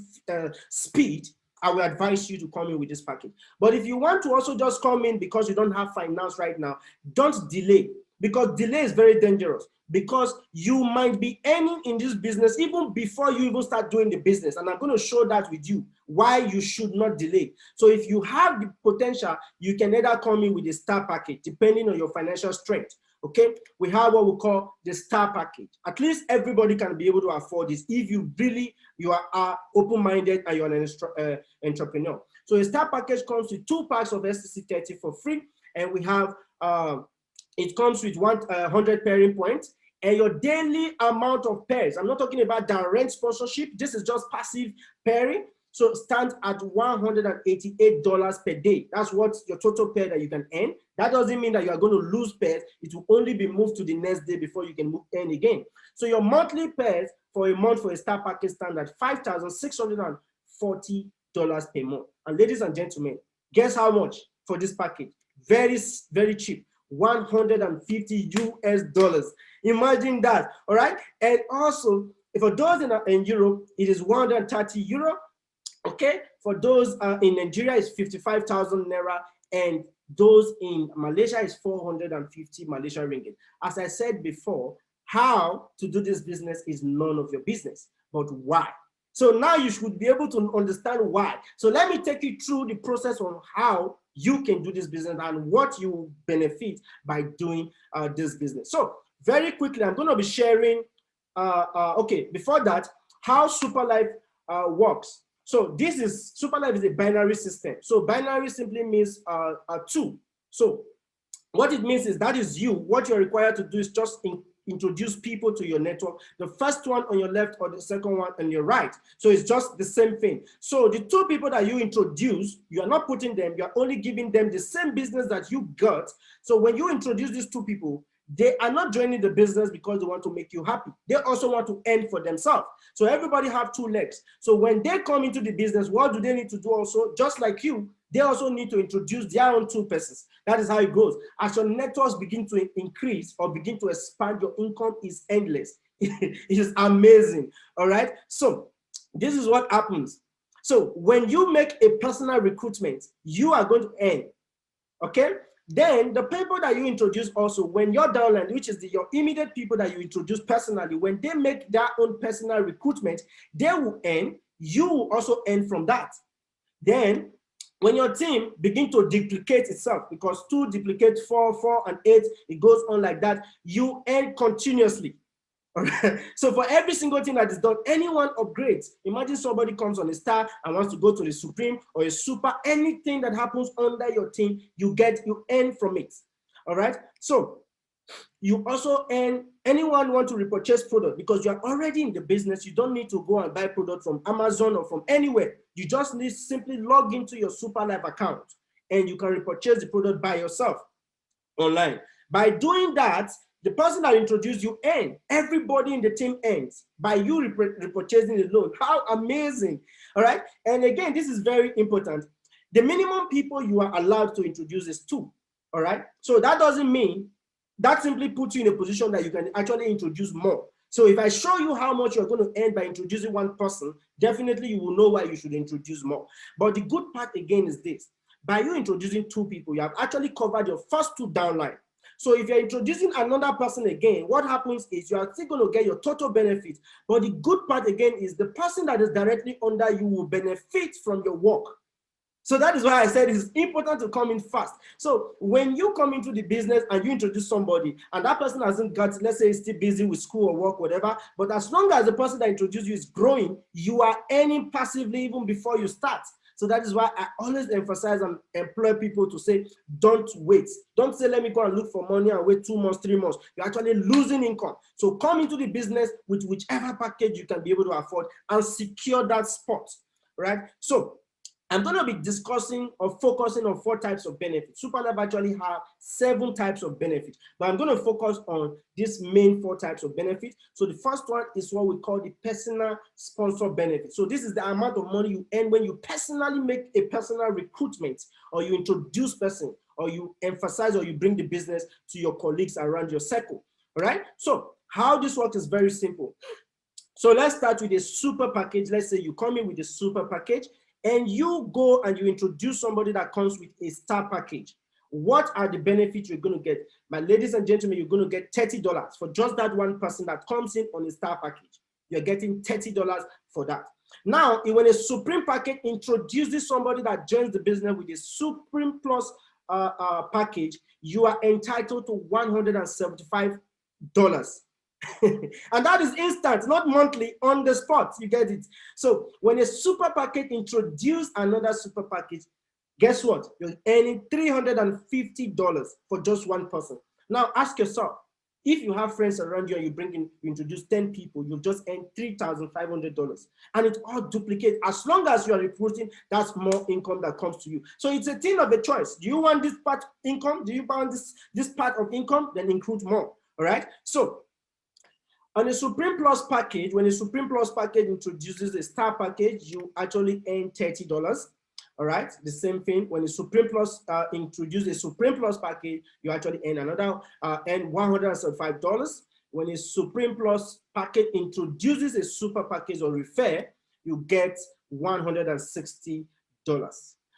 speed, I will advise you to come in with this package. But if you want to also just come in because you don't have finance right now, don't delay, because delay is very dangerous, because you might be earning in this business even before you even start doing the business. And I'm going to show that with you, why you should not delay. So if you have the potential, you can either come in with a star package, depending on your financial strength. Okay, we have what we call the star package. At least everybody can be able to afford this if you are open-minded and you're an entrepreneur. So a star package comes with 2 packs of STC30 for free, and we have it comes with 100 pairing points, and your daily amount of pairs, I'm not talking about direct sponsorship, this is just passive pairing, so stands at $188 per day. That's what your total pair that you can earn. That doesn't mean that you are going to lose pairs. It will only be moved to the next day before you can earn again. So your monthly pairs for a month for a star package stand at $5,640 per month. And ladies and gentlemen, guess how much for this package? Very, very cheap. $150 US. Imagine that, all right? And also, for those in Europe, it is 130 euro. Okay, for those in Nigeria, it's 55,000 naira, and those in Malaysia is 450 Malaysia ringgit. As I said before, how to do this business is none of your business, but why? So now you should be able to understand why. So let me take you through the process on how you can do this business and what you benefit by doing this business. So very quickly, I'm going to be sharing, okay, before that, how Superlife works. So this is, Superlife is a binary system. So binary simply means 2. So what it means is that is you. What you're required to do is just introduce people to your network. The first one on your left or the second one on your right. So it's just the same thing. So the 2 people that you introduce, you are not putting them, you are only giving them the same business that you got. So when you introduce these 2 people, they are not joining the business because they want to make you happy. They also want to earn for themselves. So everybody have 2 legs. So when they come into the business, what do they need to do also? Just like you, they also need to introduce their own 2 persons. That is how it goes. As your networks begin to increase or begin to expand, your income is endless. It is amazing. All right. So this is what happens. So when you make a personal recruitment, you are going to earn. Okay. Then the people that you introduce also, when your downline, which is your immediate people that you introduce personally, when they make their own personal recruitment, they will earn. You will also earn from that. Then when your team begin to duplicate itself, because 2 duplicate 4, 4 and 8, it goes on like that, you earn continuously. All right. So for every single thing that is done, anyone upgrades. Imagine somebody comes on a star and wants to go to the Supreme or a Super. Anything that happens under your team, you earn from it. All right. So you also earn. Anyone want to repurchase product, because you are already in the business. You don't need to go and buy product from Amazon or from anywhere. You just need simply log into your Superlife account and you can repurchase the product by yourself online. By doing that, the person that introduced you earn. Everybody in the team earns by you repurchasing the loan. How amazing. All right. And again, this is very important. The minimum people you are allowed to introduce is 2. All right. So that doesn't mean, that simply puts you in a position that you can actually introduce more. So if I show you how much you're going to earn by introducing 1 person, definitely you will know why you should introduce more. But the good part again is this. By you introducing 2 people, you have actually covered your first 2 downline. So if you're introducing another person again, what happens is you are still going to get your total benefit. But the good part again is the person that is directly under you will benefit from your work. So that is why I said it's important to come in fast. So when you come into the business and you introduce somebody and that person hasn't got, let's say, is still busy with school or work, whatever, but as long as the person that introduced you is growing, you are earning passively even before you start. So that is why I always emphasize and employ people to say, don't wait. Don't say, let me go and look for money and wait 2 months, 3 months. You're actually losing income. So come into the business with whichever package you can be able to afford and secure that spot, right? So I'm going to be discussing or focusing on 4 types of benefits. Superlife actually have 7 types of benefits, but I'm going to focus on these main 4 types of benefits. So the first one is what we call the personal sponsor benefit. So this is the amount of money you earn when you personally make a personal recruitment, or you introduce person, or you emphasize or you bring the business to your colleagues around your circle. All right. So how this works is very simple. So let's start with a super package. Let's say you come in with a super package and you go and you introduce somebody that comes with a star package. What are the benefits you're going to get? My ladies and gentlemen, you're going to get $30 for just that one person that comes in on a star package. You're getting $30 for that. Now, when a Supreme package introduces somebody that joins the business with a Supreme Plus package, you are entitled to $175. And that is instant, not monthly, on the spot. You get it? So when a super package introduces another super package, guess what? You're earning $350 for just one person. Now ask yourself, if you have friends around you and you introduce 10 people, you've just earned $3,500, and it all duplicates. As long as you are recruiting, that's more income that comes to you. So it's a thing of a choice. Do you want this part income? Do you want this part of income? Then include more. All right. So on a Supreme Plus package, when a Supreme Plus package introduces a star package, you actually earn $30. All right, the same thing. When a Supreme Plus introduces a Supreme Plus package, you actually earn $175. When a Supreme Plus package introduces a super package or refer, you get $160.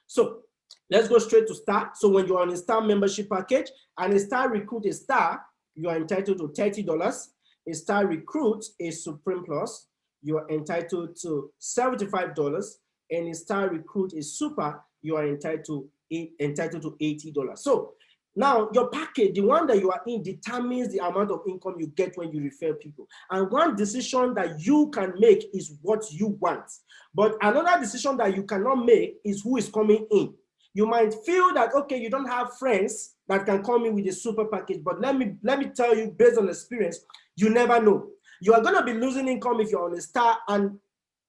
So let's go straight to star. So when you're on a star membership package and a star recruit a star, you are entitled to $30. A star recruit a Supreme Plus, you are entitled to $75, and a star recruit a super, you are entitled to $80. So now your package, the one that you are in, determines the amount of income you get when you refer people. And one decision that you can make is what you want. But another decision that you cannot make is who is coming in. You might feel that, okay, you don't have friends that can come in with a super package, but let me tell you, based on experience, you never know. You are going to be losing income if you're on a star, and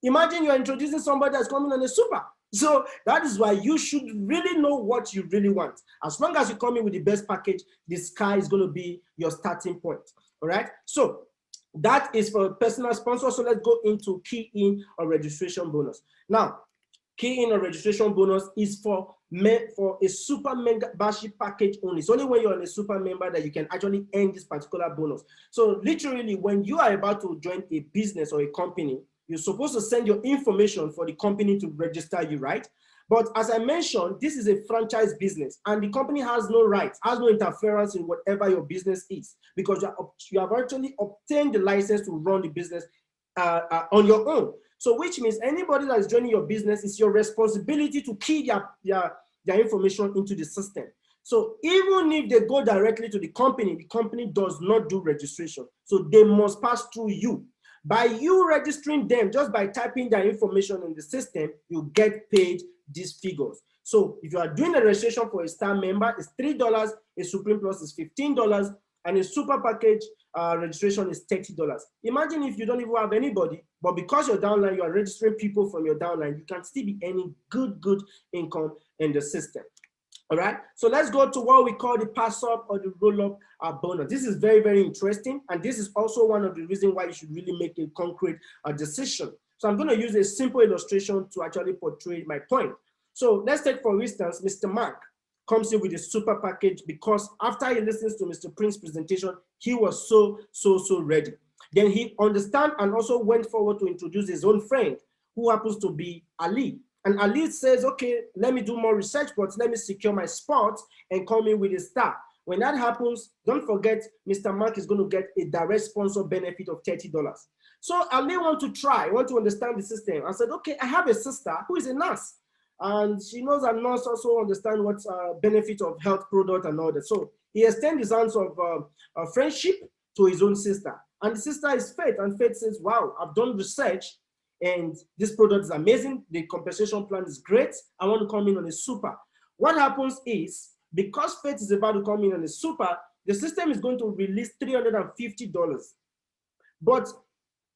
imagine you're introducing somebody that's coming on a super. So that is why you should really know what you really want. As long as you come in with the best package, the sky is going to be your starting point. All right. So that is for personal sponsor. So let's go into key in or registration bonus. Now, key in or registration bonus is for a super membership package only. It's only when you're on a super member that you can actually earn this particular bonus. So literally, when you are about to join a business or a company, you're supposed to send your information for the company to register you, right? But as I mentioned, this is a franchise business, and the company has no rights, has no interference in whatever your business is, because you have actually obtained the license to run the business on your own. So which means anybody that is joining your business, is your responsibility to key their information into the system. So even if they go directly to the company does not do registration. So they must pass through you. By you registering them, just by typing their information in the system, you get paid these figures. So if you are doing a registration for a star member, it's $3, a Supreme Plus is $15, and a super package registration is $30. Imagine if you don't even have anybody, but because you're downline, you are registering people from your downline, you can still be earning good income in the system. All right, so let's go to what we call the pass up or the roll up bonus. This is very interesting, and this is also one of the reasons why you should really make a concrete decision. So I'm going to use a simple illustration to actually portray my point. So let's take, for instance, Mr. Mark comes in with a super package because after he listens to Mr. Prince's presentation, he was so ready. Then he understand and also went forward to introduce his own friend, who happens to be Ali. And Ali says, okay, let me do more research, but let me secure my spot and come in with a star. When that happens, don't forget, Mr. Mark is going to get a direct sponsor benefit of $30. So Ali want to understand the system. I said, okay, I have a sister who is a nurse, and she knows a nurse also understand what's benefit of health product and all that. So he extends his hands of friendship to his own sister, and the sister is Faith, and Faith says, wow, I've done research and this product is amazing. The compensation plan is great. I want to come in on a super. What happens is, because Faith is about to come in on a super, the system is going to release $350. But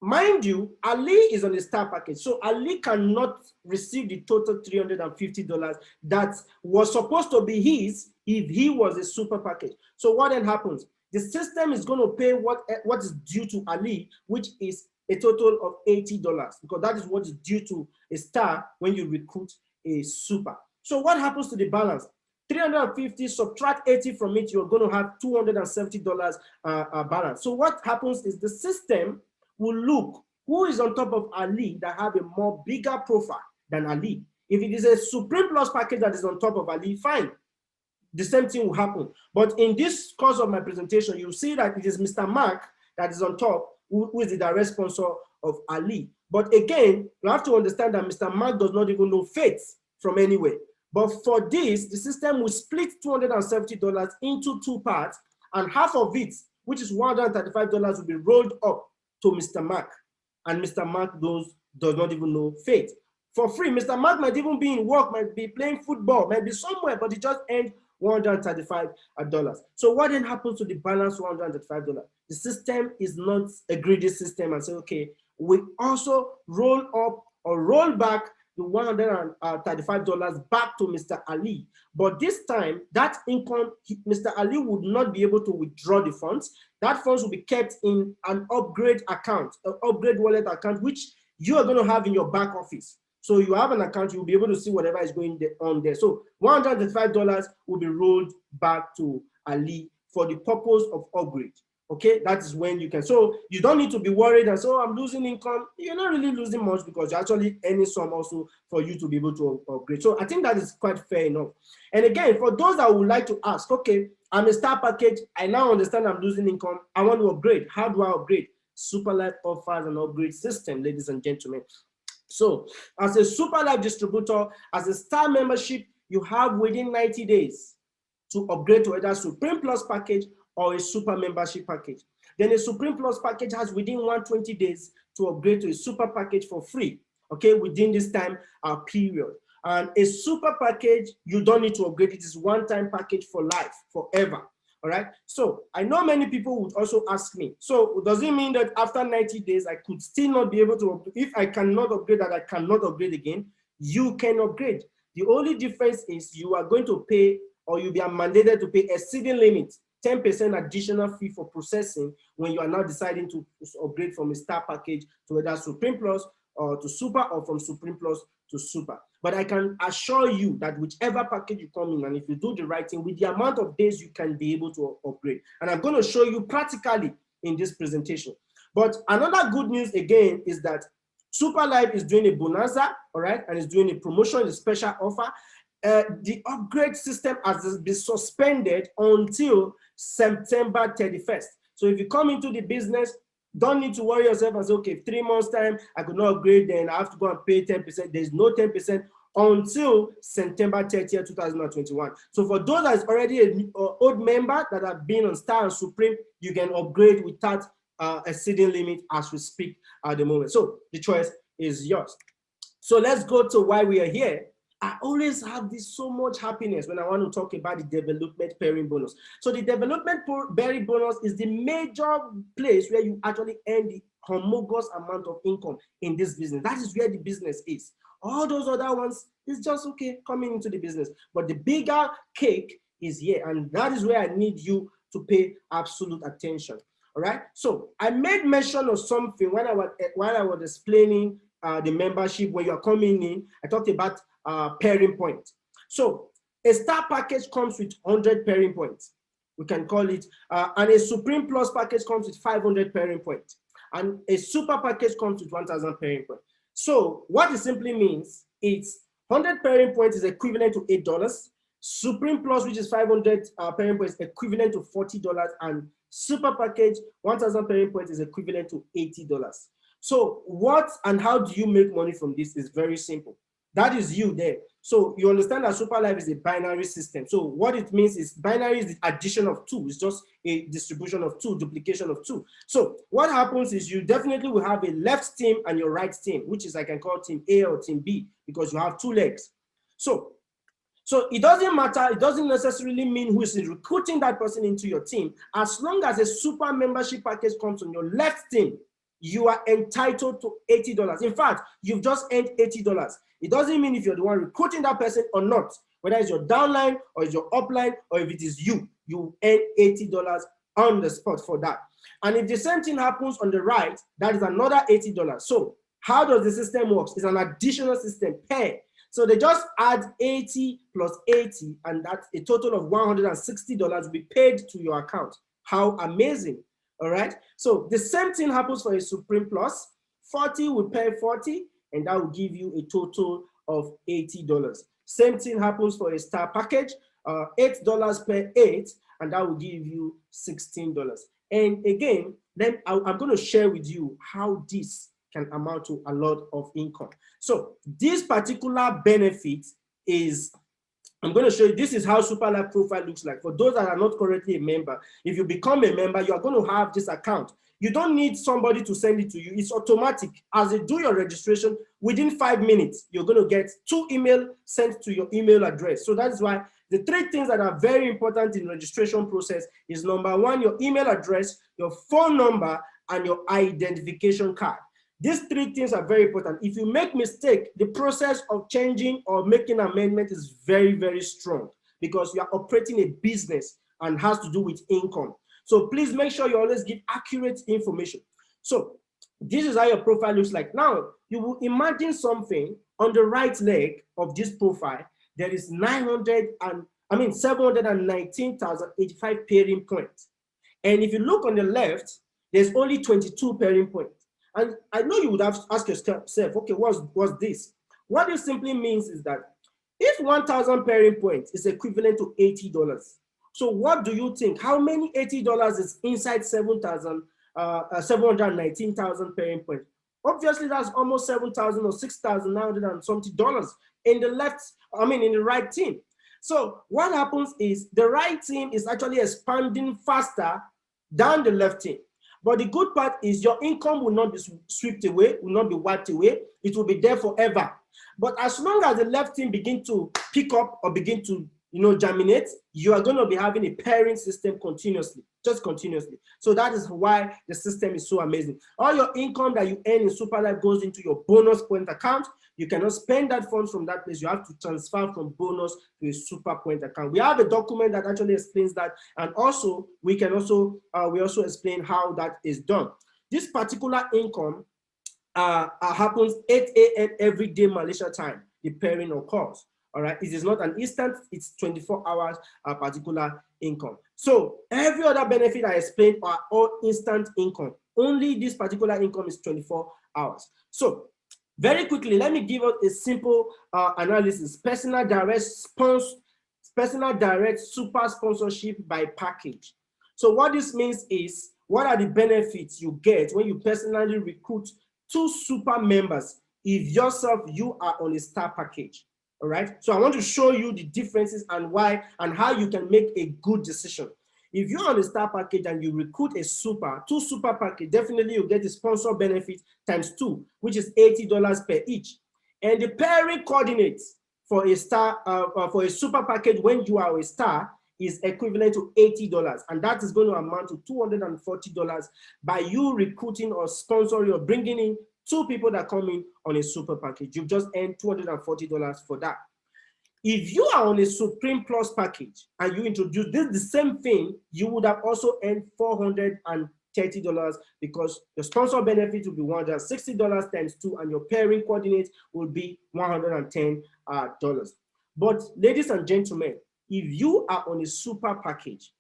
mind you, Ali is on a star package. So Ali cannot receive the total $350 that was supposed to be his if he was a super package. So what then happens? The system is going to pay what is due to Ali, which is a total of $80, because that is what is due to a star when you recruit a super. So what happens to the balance? 350, subtract 80 from it, you're going to have $270 balance. So what happens is the system will look who is on top of Ali that have a more bigger profile than Ali. If it is a Supreme Plus package that is on top of Ali, fine. The same thing will happen. But in this course of my presentation, you'll see that it is Mr. Mark that is on top, who is the direct sponsor of Ali. But again, you have to understand that Mr. Mark does not even know Faith from anywhere. But for this, the system will split $270 into two parts, and half of it, which is $135, will be rolled up to Mr. Mark. And Mr. Mark does not even know Faith. For free, Mr. Mark might even be in work, might be playing football, might be somewhere, but he just earned $135. So what then happens to the balance $135? The system is not a greedy system and say, okay, we also roll up or roll back the $135 back to Mr. Ali. But this time, that income, Mr. Ali would not be able to withdraw the funds. That funds will be kept in an upgrade account, an upgrade wallet account, which you are going to have in your back office. So you have an account, you'll be able to see whatever is going on there. So $135 will be rolled back to Ali for the purpose of upgrade. Okay, that is when you can. So you don't need to be worried and so I'm losing income. You're not really losing much because you're actually earning some also for you to be able to upgrade. So I think that is quite fair enough. And again, for those that would like to ask, okay, I'm a star package. I now understand I'm losing income. I want to upgrade. How do I upgrade? Superlife offers an upgrade system, ladies and gentlemen. So as a Superlife distributor, as a star membership, you have within 90 days to upgrade to either Supreme Plus package or a super membership package. Then a Supreme Plus package has within 120 days to upgrade to a super package for free, okay, within this time period. And a super package, you don't need to upgrade. It is one-time package for life, forever. All right. So I know many people would also ask me, so does it mean that after 90 days, I could still not be able to upgrade? If I cannot upgrade that, I cannot upgrade again? You can upgrade. The only difference is you are going to pay, or you'll be mandated to pay exceeding limit, 10% additional fee for processing when you are now deciding to upgrade from a star package to either Supreme Plus or to super, or from Supreme Plus to super. But I can assure you that whichever package you come in, and if you do the right thing, with the amount of days you can be able to upgrade. And I'm going to show you practically in this presentation. But another good news again is that Superlife is doing a bonanza, all right, and is doing a promotion, a special offer. The upgrade system has been suspended until September 31st. So if you come into the business, don't need to worry yourself and say, okay, 3 months time, I could not upgrade, then I have to go and pay 10%. There's no 10% until September 30th, 2021. So for those that is already an old member that have been on Star and Supreme, you can upgrade without exceeding limit as we speak at the moment. So the choice is yours. So let's go to why we are here. I always have this so much happiness when I want to talk about the development pairing bonus. So the development pairing bonus is the major place where you actually earn the homologous amount of income in this business. That is where the business is. All those other ones is just okay coming into the business. But the bigger cake is here, and that is where I need you to pay absolute attention. All right. So I made mention of something when I was explaining the membership. When you are coming in, I talked about pairing points. So a star package comes with 100 pairing points. We can call it, and a Supreme Plus package comes with 500 pairing points. And a super package comes with 1,000 pairing points. So what it simply means, it's 100 pairing points is equivalent to $8. Supreme Plus, which is 500 parent points, equivalent to $40, and Super Package, 1,000 parent points, is equivalent to $80. So what and how do you make money from this is very simple. That is you there. So you understand that Superlife is a binary system. So what it means is binary is the addition of two. It's just a distribution of two, duplication of two. So what happens is you definitely will have a left team and your right team, which is I can call team A or team B, because you have two legs. So it doesn't matter, it doesn't necessarily mean who is recruiting that person into your team. As long as a super membership package comes on your left team, you are entitled to $80. In fact, you've just earned $80. It doesn't mean if you're the one recruiting that person or not, whether it's your downline or it's your upline, or if it is you earn $80 on the spot for that. And if the same thing happens on the right, that is another $80. So how does the system work? It's an additional system, pair. So they just add 80 plus 80, and that's a total of $160 will be paid to your account. How amazing, all right? So the same thing happens for a Supreme Plus. 40 will pay 40, and that will give you a total of $80. Same thing happens for a Star Package, $8 per 8, and that will give you $16. And again, then I'm going to share with you how this can amount to a lot of income. So this particular benefit is, I'm going to show you, this is how Superlife profile looks like. For those that are not currently a member, if you become a member, you are going to have this account. You don't need somebody to send it to you. It's automatic. As they do your registration, within 5 minutes, you're going to get 2 emails sent to your email address. So that's why the 3 things that are very important in registration process is number 1, your email address, your phone number, and your identification card. These 3 things are very important. If you make mistake, the process of changing or making amendment is very, very strong, because you are operating a business and has to do with income. So please make sure you always give accurate information. So this is how your profile looks like. Now, you will imagine something on the right leg of this profile. There is 719,085 pairing points. And if you look on the left, there's only 22 pairing points. And I know you would have asked yourself, okay, what's this? What this simply means is that if 1,000 pairing points is equivalent to $80, so what do you think? How many $80 is inside 719,000 pairing points? Obviously, that's almost 7,000 or 6,900 and something dollars in the right team. So what happens is the right team is actually expanding faster than the left team. But the good part is your income will not be swept away, will not be wiped away. It will be there forever. But as long as the left team begin to pick up or begin to germinate, you are going to be having a pairing system continuously, just continuously. So that is why the system is so amazing. All your income that you earn in Superlife goes into your bonus point account. You cannot spend that funds from that place. You have to transfer from bonus to a super point account. We have a document that actually explains that, and also we also explain how that is done. This particular income happens 8 a.m. every day Malaysia time. The pairing occurs. All right, it is not an instant, it's 24 hours particular income. So every other benefit I explained are all instant income. Only this particular income is 24 hours. So very quickly, let me give us a simple analysis. Personal direct super sponsorship by package. So what this means is, what are the benefits you get when you personally recruit 2 super members if yourself you are on a star package? All right, so I want to show you the differences and why and how you can make a good decision. If you're on a star package and you recruit a 2 super package, definitely you get the sponsor benefit times 2, which is $80 per each. And the pairing coordinates for a star for a super package when you are a star is equivalent to $80, and that is going to amount to $240 by you recruiting or sponsoring or bringing in 2 people that come in on a super package. You've just earned $240 for that. If you are on a Supreme Plus package and you introduce the same thing, you would have also earned $430 because the sponsor benefit will be $160 times 2, and your pairing coordinate will be $110. But ladies and gentlemen, if you are on a super package,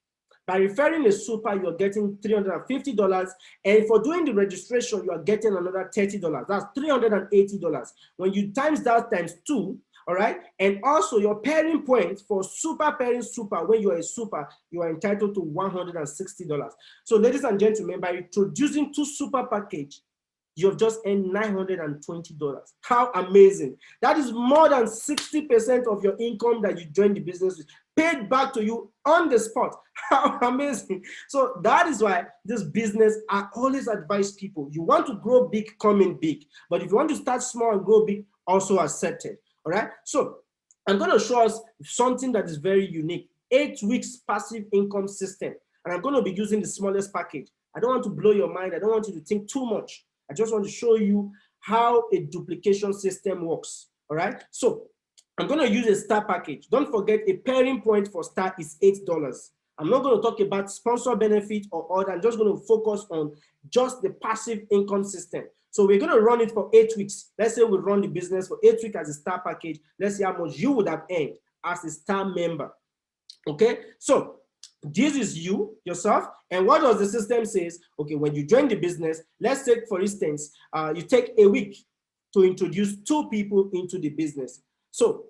by referring a super, you're getting $350, and for doing the registration, you are getting another $30. That's $380. When you times that times 2, All right. And also your pairing point for super pairing super, when you are a super, you are entitled to $160. So ladies and gentlemen, by introducing two super package, you have just earned $920. How amazing. That is more than 60% of your income that you joined the business with, paid back to you on the spot. How amazing. So that is why this business, I always advise people, you want to grow big, come in big. But if you want to start small and grow big, also accepted. All right. So I'm going to show us something that is very unique. 8 weeks passive income system. And I'm going to be using the smallest package. I don't want to blow your mind. I don't want you to think too much. I just want to show you how a duplication system works. All right. So I'm going to use a star package. Don't forget, a pairing point for star is $8. I'm not going to talk about sponsor benefit or other. I'm just going to focus on just the passive income system. So we're going to run it for 8 weeks. Let's say we run the business for 8 weeks as a star package. Let's see how much you would have earned as a star member. Okay. So this is you, yourself, and what does the system says? Okay, when you join the business, let's take, for instance, you take a week to introduce 2 people into the business. So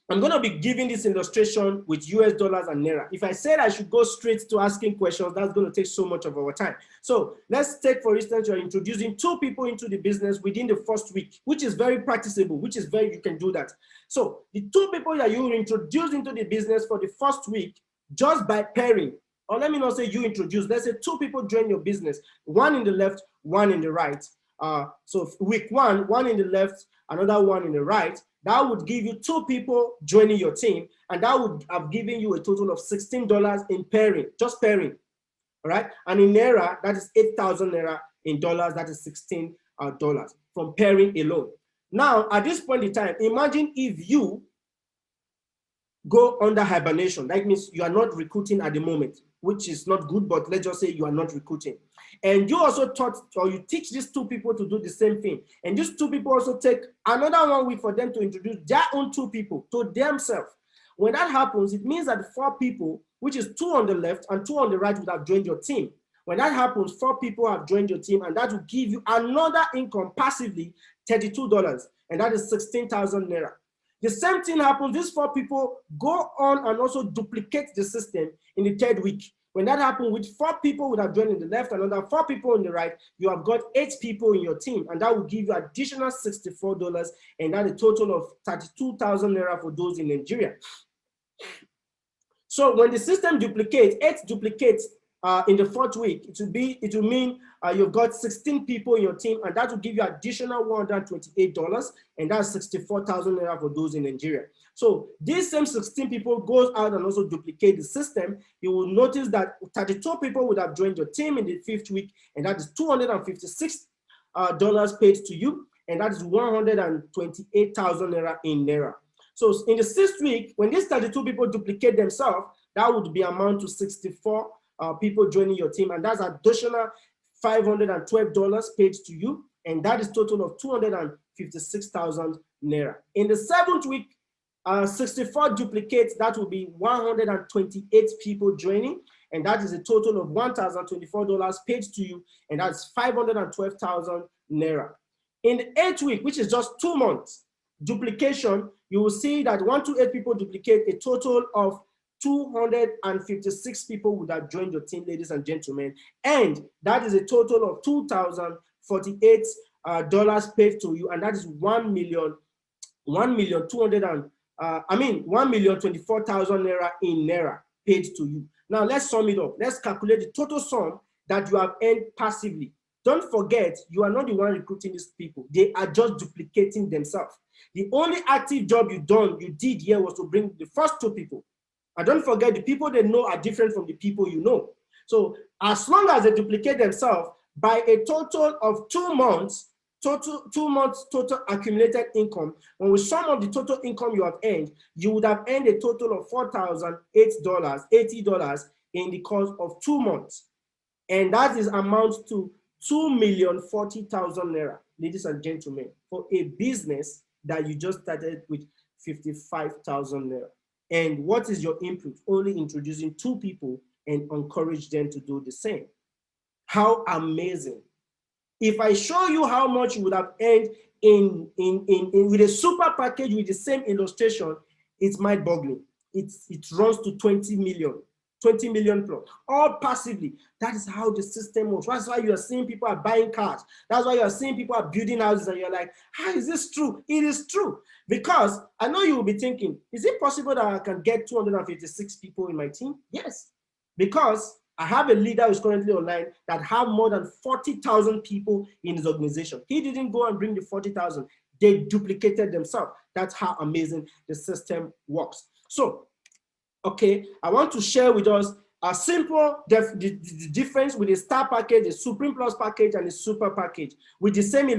I'm going to be giving this illustration with US dollars and Naira. If I said I should go straight to asking questions, that's going to take so much of our time. So let's take, for instance, you're introducing 2 people into the business within the first week, which is very practicable, you can do that. So the 2 people that you introduce into the business for the first week, just by pairing, or let me not say you introduce, let's say 2 people join your business, 1 in the left, 1 in the right. So week 1, 1 in the left, another 1 in the right. That would give you 2 people joining your team, and that would have given you a total of $16 in pairing, just pairing. All right. And in Naira, that is 8,000 Naira. In dollars, that is $16 from pairing alone. Now, at this point in time, imagine if you go under hibernation. That means you are not recruiting at the moment, which is not good, but let's just say you are not recruiting. And you also taught, or you teach these 2 people to do the same thing. And these 2 people also take another 1 week for them to introduce their own 2 people to themselves. When that happens, it means that 4 people, which is 2 on the left and 2 on the right, would have joined your team. When that happens, 4 people have joined your team, and that will give you another income passively, $32, and that is 16,000 Naira. The same thing happens, these 4 people go on and also duplicate the system in the 3rd week. When that happens, with 4 people would have joined in the left, another 4 people on the right, you have got 8 people in your team, and that will give you additional $64, and that a total of 32,000 Naira for those in Nigeria. So when the system duplicates, 8 duplicates in the 4th week, it will mean you've got 16 people in your team, and that will give you additional $128, and that's 64,000 Naira for those in Nigeria. So these same 16 people goes out and also duplicate the system. You will notice that 32 people would have joined your team in the 5th week, and that is $256 paid to you, and that is 128,000 Naira in Naira. So in the 6th week, when these 32 people duplicate themselves, that would be amount to 64 people joining your team, and that's additional $512 paid to you, and that is total of 256,000 Naira. In the 7th week, 64 duplicates, that will be 128 people joining, and that is a total of $1,024 paid to you, and that's 512,000 Naira. In the 8th week, which is just 2 months, duplication, you will see that 128 people duplicate, a total of 256 people would have joined your team, ladies and gentlemen, and that is a total of $2,048 paid to you, and that is 1,024,000 Naira in Naira paid to you. Now let's sum it up. Let's calculate the total sum that you have earned passively. Don't forget, you are not the one recruiting these people. They are just duplicating themselves. The only active job you did here was to bring the first 2 people. And don't forget, the people they know are different from the people you know. So as long as they duplicate themselves, by a total of 2 months, total accumulated income, when we sum up the total income you have earned, you would have earned a total of $4,080 in the course of 2 months. And that is amount to 2,040,000 Naira, ladies and gentlemen, for a business that you just started with 55,000 Naira. And what is your input? Only introducing 2 people and encourage them to do the same. How amazing. If I show you how much you would have earned with a super package with the same illustration, it's mind-boggling. It runs to 20 million plus, all passively. That is how the system works. That's why you are seeing people are buying cars. That's why you are seeing people are building houses, and you're like, how is this true? It is true. Because I know you will be thinking, is it possible that I can get 256 people in my team? Yes, because I have a leader who's currently online that have more than 40,000 people in his organization. He didn't go and bring the 40,000. They duplicated themselves. That's how amazing the system works. So, okay, I want to share with us a simple the difference with the star package, the supreme plus package, and the super package with the same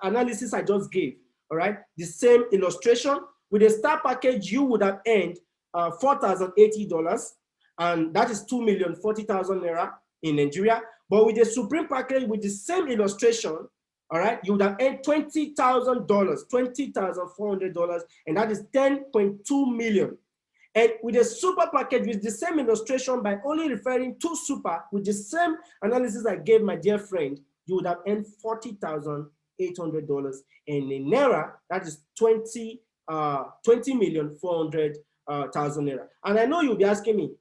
analysis I just gave. All right, the same illustration. With the star package, you would have earned $4,080, and that is 2,040,000 naira in Nigeria. But with the supreme package, with the same illustration, all right, you would have earned $20,000, $20,400, and that is 10.2 million. And with a super package with the same illustration, by only referring to super with the same analysis I gave my dear friend, you would have earned $40,800. And in naira, that is 20,400,000 naira. And I know you'll be asking me,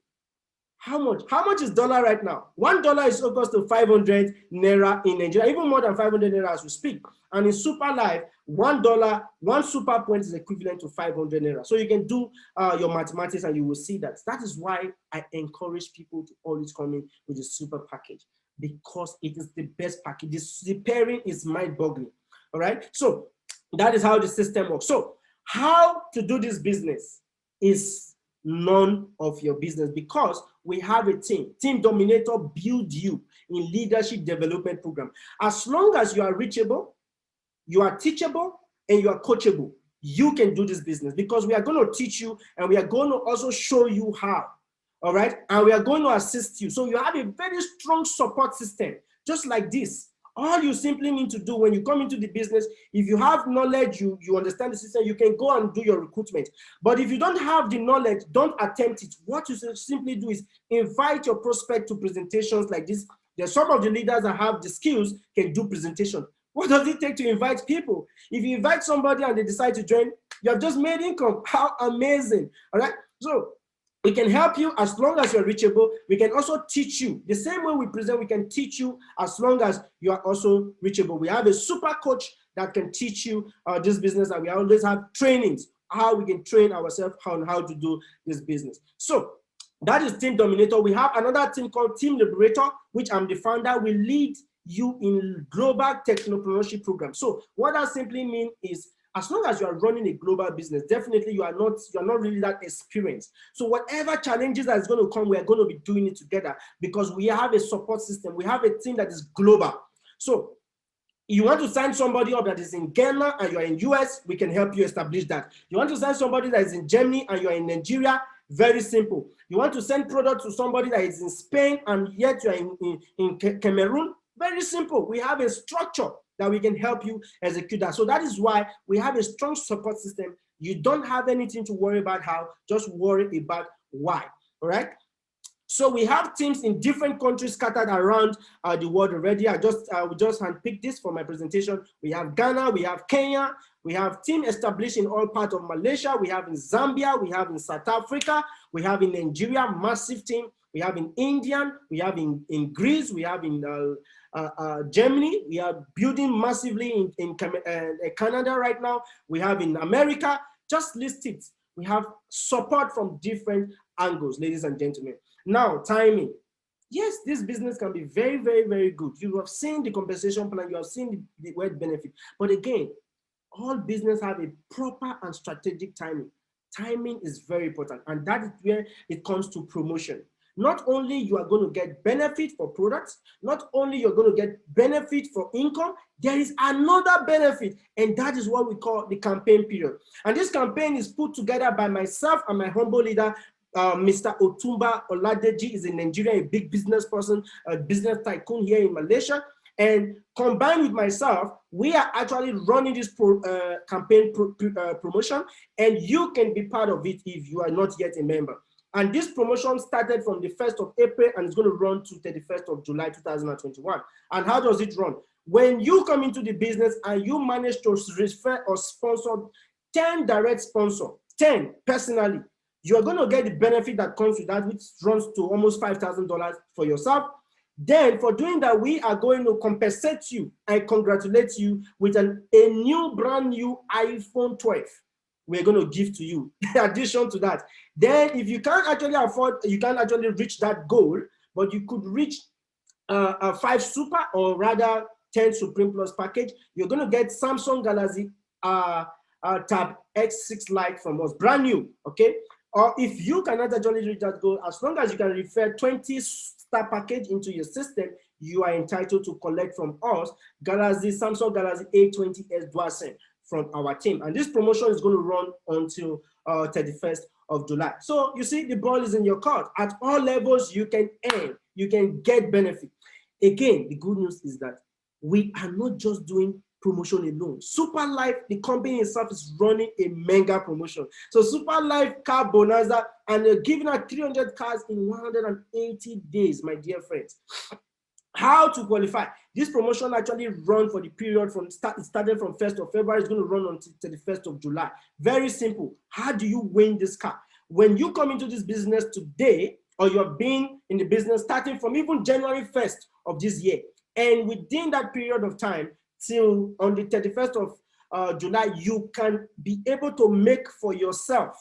how much is dollar right now? $1 is equals to 500 naira in Nigeria, even more than 500 naira as we speak. And in Superlife, $1, one super point is equivalent to 500 naira. So you can do your mathematics and you will see that. That is why I encourage people to always come in with a super package, because it is the best package. The pairing is mind-boggling. All right. So that is how the system works. So how to do this business is none of your business, because we have a team. Team Dominator build you in leadership development program. As long as you are reachable, you are teachable, and you are coachable, you can do this business, because we are going to teach you and we are going to also show you how. All right. And we are going to assist you. So you have a very strong support system, just like this. All you simply need to do when you come into the business, if you have knowledge, you understand the system, you can go and do your recruitment. But if you don't have the knowledge, don't attempt it. What you simply do is invite your prospect to presentations like this. There's some of the leaders that have the skills can do presentation. What does it take to invite people? If you invite somebody and they decide to join, you have just made income. How amazing. All right. So we can help you as long as you're reachable. We can also teach you. The same way we present, we can teach you as long as you are also reachable. We have a super coach that can teach you this business, and we always have trainings, how we can train ourselves on how to do this business. So that is Team Dominator. We have another team called Team Liberator, which I'm the founder. We lead you in global technopreneurship program. So what that simply means is, as long as you are running a global business, definitely you are not really that experienced. So whatever challenges that is going to come, we are going to be doing it together, because we have a support system. We have a team that is global. So you want to sign somebody up that is in Ghana and you are in US, we can help you establish that. You want to sign somebody that is in Germany and you are in Nigeria, very simple. You want to send product to somebody that is in Spain and yet you are in Cameroon, very simple. We have a structure that we can help you execute that. So that is why we have a strong support system. You don't have anything to worry about how, just worry about why. All right. So we have teams in different countries scattered around the world already. We just handpicked this for my presentation. We have Ghana, we have Kenya, we have teams established in all parts of Malaysia, we have in Zambia, we have in South Africa, we have in Nigeria, massive team. We have in India, we have in Greece, we have in Germany, we are building massively in Canada right now, we have in America. Just list it. We have support from different angles, ladies and gentlemen. Now, timing. Yes, this business can be very, very, very good. You have seen the compensation plan, you have seen the word benefit. But again, all business have a proper and strategic timing. Timing is very important, and that is where it comes to promotion. Not only you are going to get benefit for products, not only you're going to get benefit for income, there is another benefit, and that is what we call the campaign period. And this campaign is put together by myself and my humble leader, Mr. Otumba Oladeji. Is in Nigeria, a big business person, a business tycoon here in Malaysia. And combined with myself, we are actually running this campaign promotion, and you can be part of it if you are not yet a member. And this promotion started from the 1st of April and it's going to run to 31st of July 2021. And how does it run? When you come into the business and you manage to refer or sponsor 10 direct sponsors, 10 personally, you're going to get the benefit that comes with that, which runs to almost $5,000 for yourself. Then for doing that, we are going to compensate you and congratulate you with a new brand new iPhone 12. We're going to give to you. In addition to that, then if you can't actually afford, you can't actually reach that goal, but you could reach a 5 Super or rather 10 Supreme Plus package, you're going to get Samsung Galaxy Tab X6 Lite from us, brand new, okay? Or if you cannot actually reach that goal, as long as you can refer 20 star package into your system, you are entitled to collect from us Samsung Galaxy A20s Dual SIM from our team. And this promotion is going to run until 31st of July. So you see, the ball is in your court. At all levels, you can earn, you can get benefit. Again, the good news is that we are not just doing promotion alone. Superlife, the company itself, is running a mega promotion. So Superlife Car Bonanza, and they're giving out 300 cars in 180 days, my dear friends. How to qualify? This promotion actually run for the period from it started from 1st of February. It's going to run until 31st of July. Very simple. How do you win this car? When you come into this business today, or you're being in the business starting from even January 1st of this year, and within that period of time till on the 31st of July, you can be able to make for yourself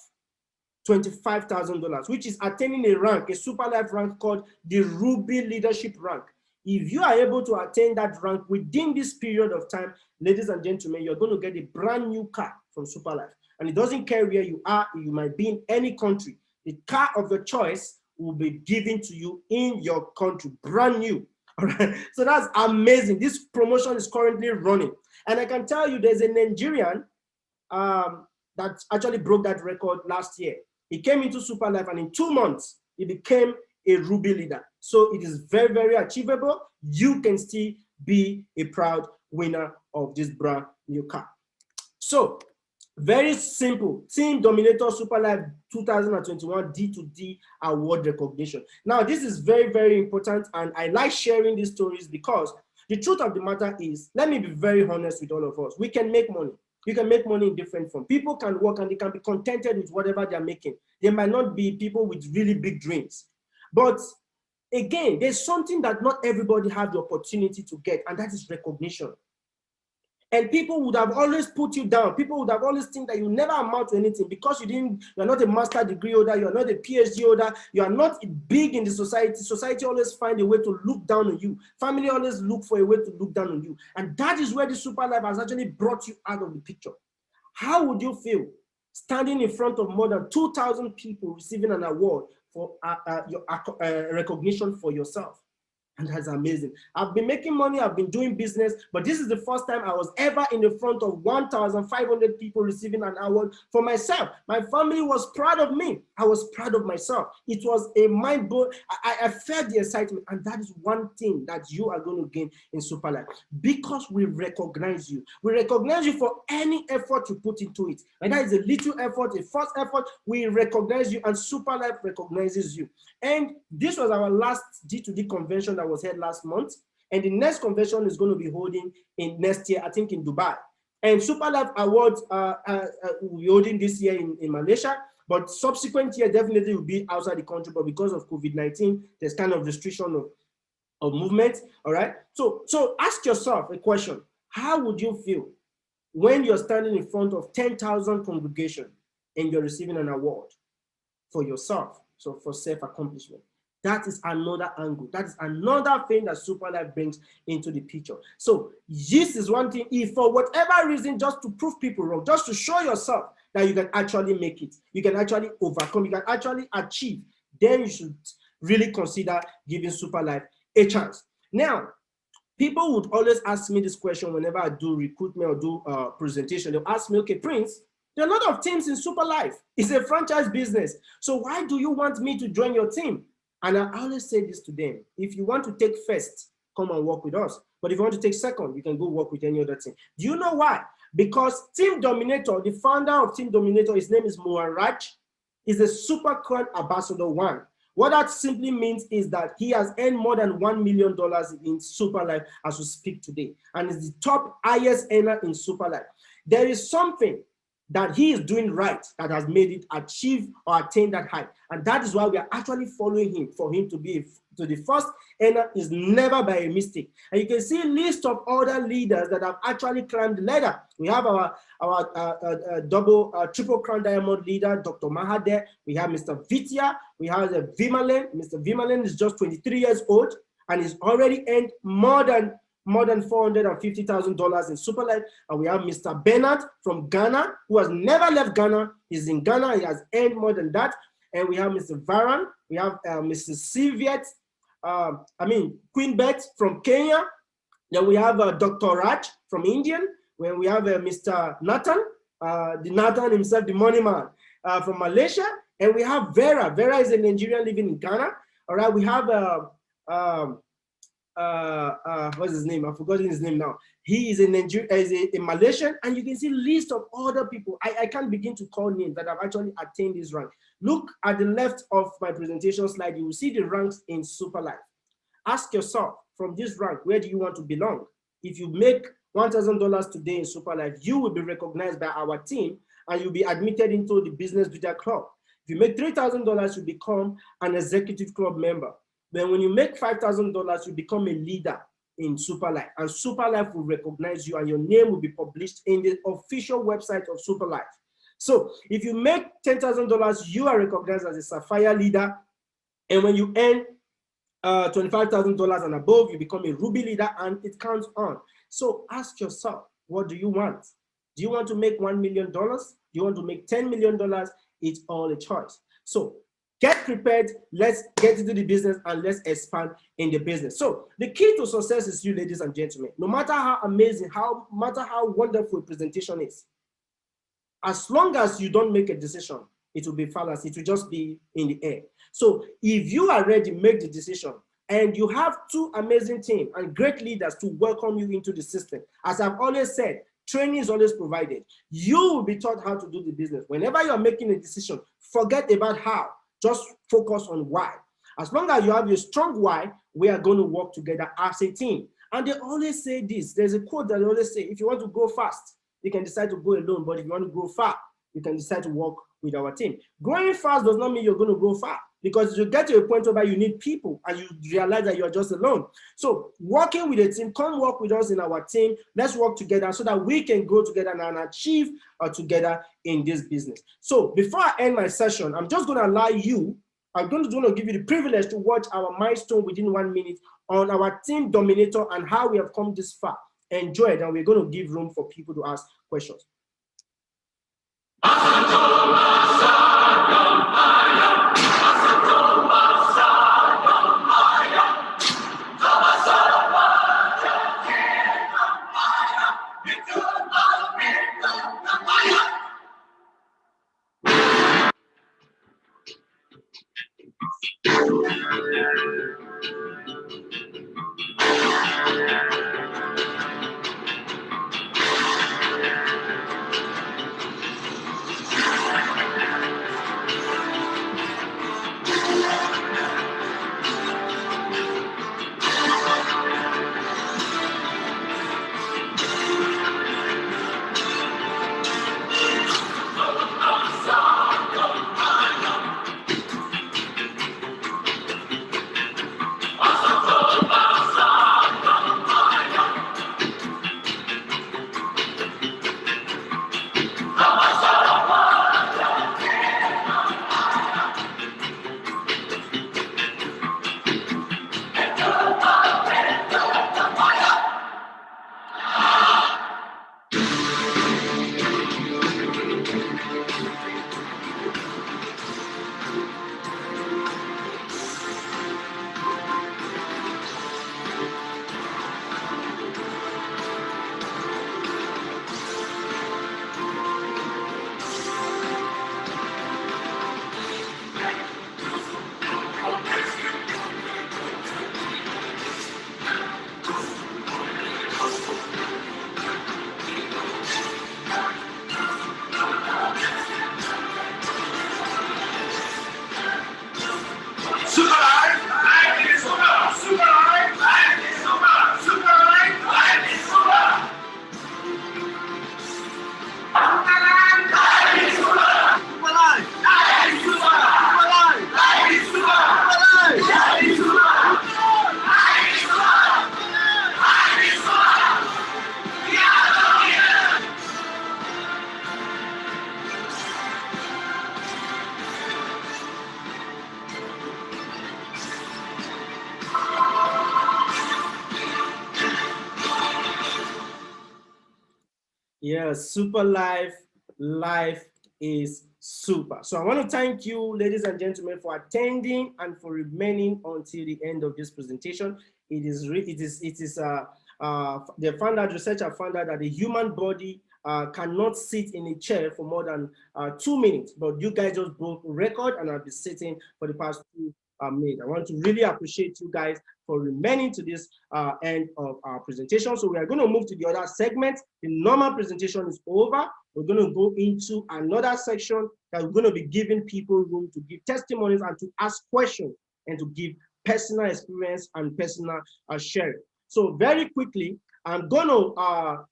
$25,000, which is attaining a rank, a Superlife rank called the Ruby Leadership rank. If you are able to attain that rank within this period of time, ladies and gentlemen, you're going to get a brand new car from Superlife. And it doesn't care where you are, you might be in any country. The car of your choice will be given to you in your country, brand new. All right, so that's amazing. This promotion is currently running. And I can tell you there's a Nigerian that actually broke that record last year. He came into Superlife and in 2 months, he became a Ruby leader. So it is very, very achievable. You can still be a proud winner of this brand new car. So very simple. Team Dominator Superlife 2021 D2D award recognition. Now, this is very, very important, and I like sharing these stories because the truth of the matter is, let me be very honest with all of us. We can make money. You can make money in different forms. People can work and they can be contented with whatever they're making. They might not be people with really big dreams. But again, there's something that not everybody has the opportunity to get, and that is recognition. And people would have always put you down. People would have always think that you never amount to anything because you're not a master degree holder, you're not a PhD holder, you are not big in the society. Society always find a way to look down on you. Family always look for a way to look down on you. And that is where the Superlife has actually brought you out of the picture. How would you feel standing in front of more than 2,000 people receiving an award for your recognition for yourself? And that's amazing. I've been making money, I've been doing business, but this is the first time I was ever in the front of 1,500 people receiving an award for myself. My family was proud of me. I was proud of myself. It was a mind blow. I felt the excitement, and that is one thing that you are going to gain in Superlife because we recognize you. We recognize you for any effort you put into it. And that is a little effort, a first effort, we recognize you, and Superlife recognizes you. And this was our last D2D convention that was held last month, and the next convention is going to be holding in next year, I think in Dubai. And Superlife Awards will be holding this year in Malaysia, but subsequent year definitely will be outside the country, but because of COVID-19, there's kind of restriction of movement, all right? So ask yourself a question. How would you feel when you're standing in front of 10,000 congregation and you're receiving an award for yourself, so for self-accomplishment? That is another angle. That is another thing that Superlife brings into the picture. So this is one thing. If for whatever reason, just to prove people wrong, just to show yourself that you can actually make it, you can actually overcome, you can actually achieve, then you should really consider giving Superlife a chance. Now, people would always ask me this question whenever I do recruitment or do presentation. They'll ask me, okay, Prince, there are a lot of teams in Superlife. It's a franchise business. So why do you want me to join your team? And I always say this to them. If you want to take first, come and work with us. But if you want to take second, you can go work with any other team. Do you know why? Because Team Dominator, the founder of Team Dominator, his name is Muharaj. is a Super Crown Ambassador 1. What that simply means is that he has earned more than $1 million in Superlife as we speak today, and is the top highest earner in Superlife. There is something that he is doing right that has made it achieve or attain that height, and that is why we are actually following him, for him to be to the first earner is never by a mistake. And you can see a list of other leaders that have actually climbed the ladder. We have our triple crown diamond leader, Dr. Mahader. We have Mr. Vitya. We have Vimalen. Mr. Vimalen is just 23 years old and he's already earned more than $450,000 in Superlife. And we have Mr. Bernard from Ghana, who has never left Ghana. He's in Ghana. He has earned more than that. And we have Mr. Varan. We have Mr. Siviet. Queen Beth from Kenya. Then we have Dr. Raj from Indian. When we have Mr. Nathan, the Nathan himself, the money man from Malaysia. And we have Vera. Vera is a Nigerian living in Ghana. All right, we have what's his name? I've forgotten his name now. He is a Malaysian, and you can see a list of other people. I can't begin to call names that have actually attained this rank. Look at the left of my presentation slide. You will see the ranks in Superlife. Ask yourself, from this rank, where do you want to belong? If you make $1,000 today in Superlife, you will be recognized by our team, and you'll be admitted into the Business Leader Club. If you make $3,000, you become an executive club member. Then when you make $5,000, you become a leader in Superlife, and Superlife will recognize you, and your name will be published in the official website of Superlife. So if you make $10,000, you are recognized as a Sapphire leader, and when you earn $25,000 and above, you become a Ruby leader, and it counts on. So ask yourself, what do you want? Do you want to make $1 million? Do you want to make $10 million? It's all a choice. So get prepared, let's get into the business, and let's expand in the business. So the key to success is you, ladies and gentlemen. No matter how amazing, no matter how wonderful a presentation is, as long as you don't make a decision, it will be fallacy. It will just be in the air. So if you are ready, make the decision, and you have two amazing teams and great leaders to welcome you into the system. As I've always said, training is always provided. You will be taught how to do the business. Whenever you're making a decision, forget about how. Just focus on why. As long as you have a strong why, we are going to work together as a team. And they always say this. There's a quote that they always say, if you want to go fast, you can decide to go alone. But if you want to go far, you can decide to work with our team. Going fast does not mean you're going to go far, because you get to a point where you need people and you realize that you're just alone. So working with a team, come work with us in our team. Let's work together so that we can grow together and achieve together in this business. So before I end my session, I'm just going to allow you, I'm going to give you the privilege to watch our milestone within 1 minute on our team dominator and how we have come this far. Enjoy it, and we're going to give room for people to ask questions. Yeah, super life is super. So I want to thank you, ladies and gentlemen, for attending and for remaining until the end of this presentation. The researcher found out that the human body cannot sit in a chair for more than 2 minutes, but you guys just broke record and I've been sitting for the past 2 minutes. I want to really appreciate you guys for remaining to this end of our presentation. So we are going to move to the other segment. The normal presentation is over. We're going to go into another section that we're going to be giving people room to give testimonies and to ask questions and to give personal experience and personal sharing. So very quickly, I'm going to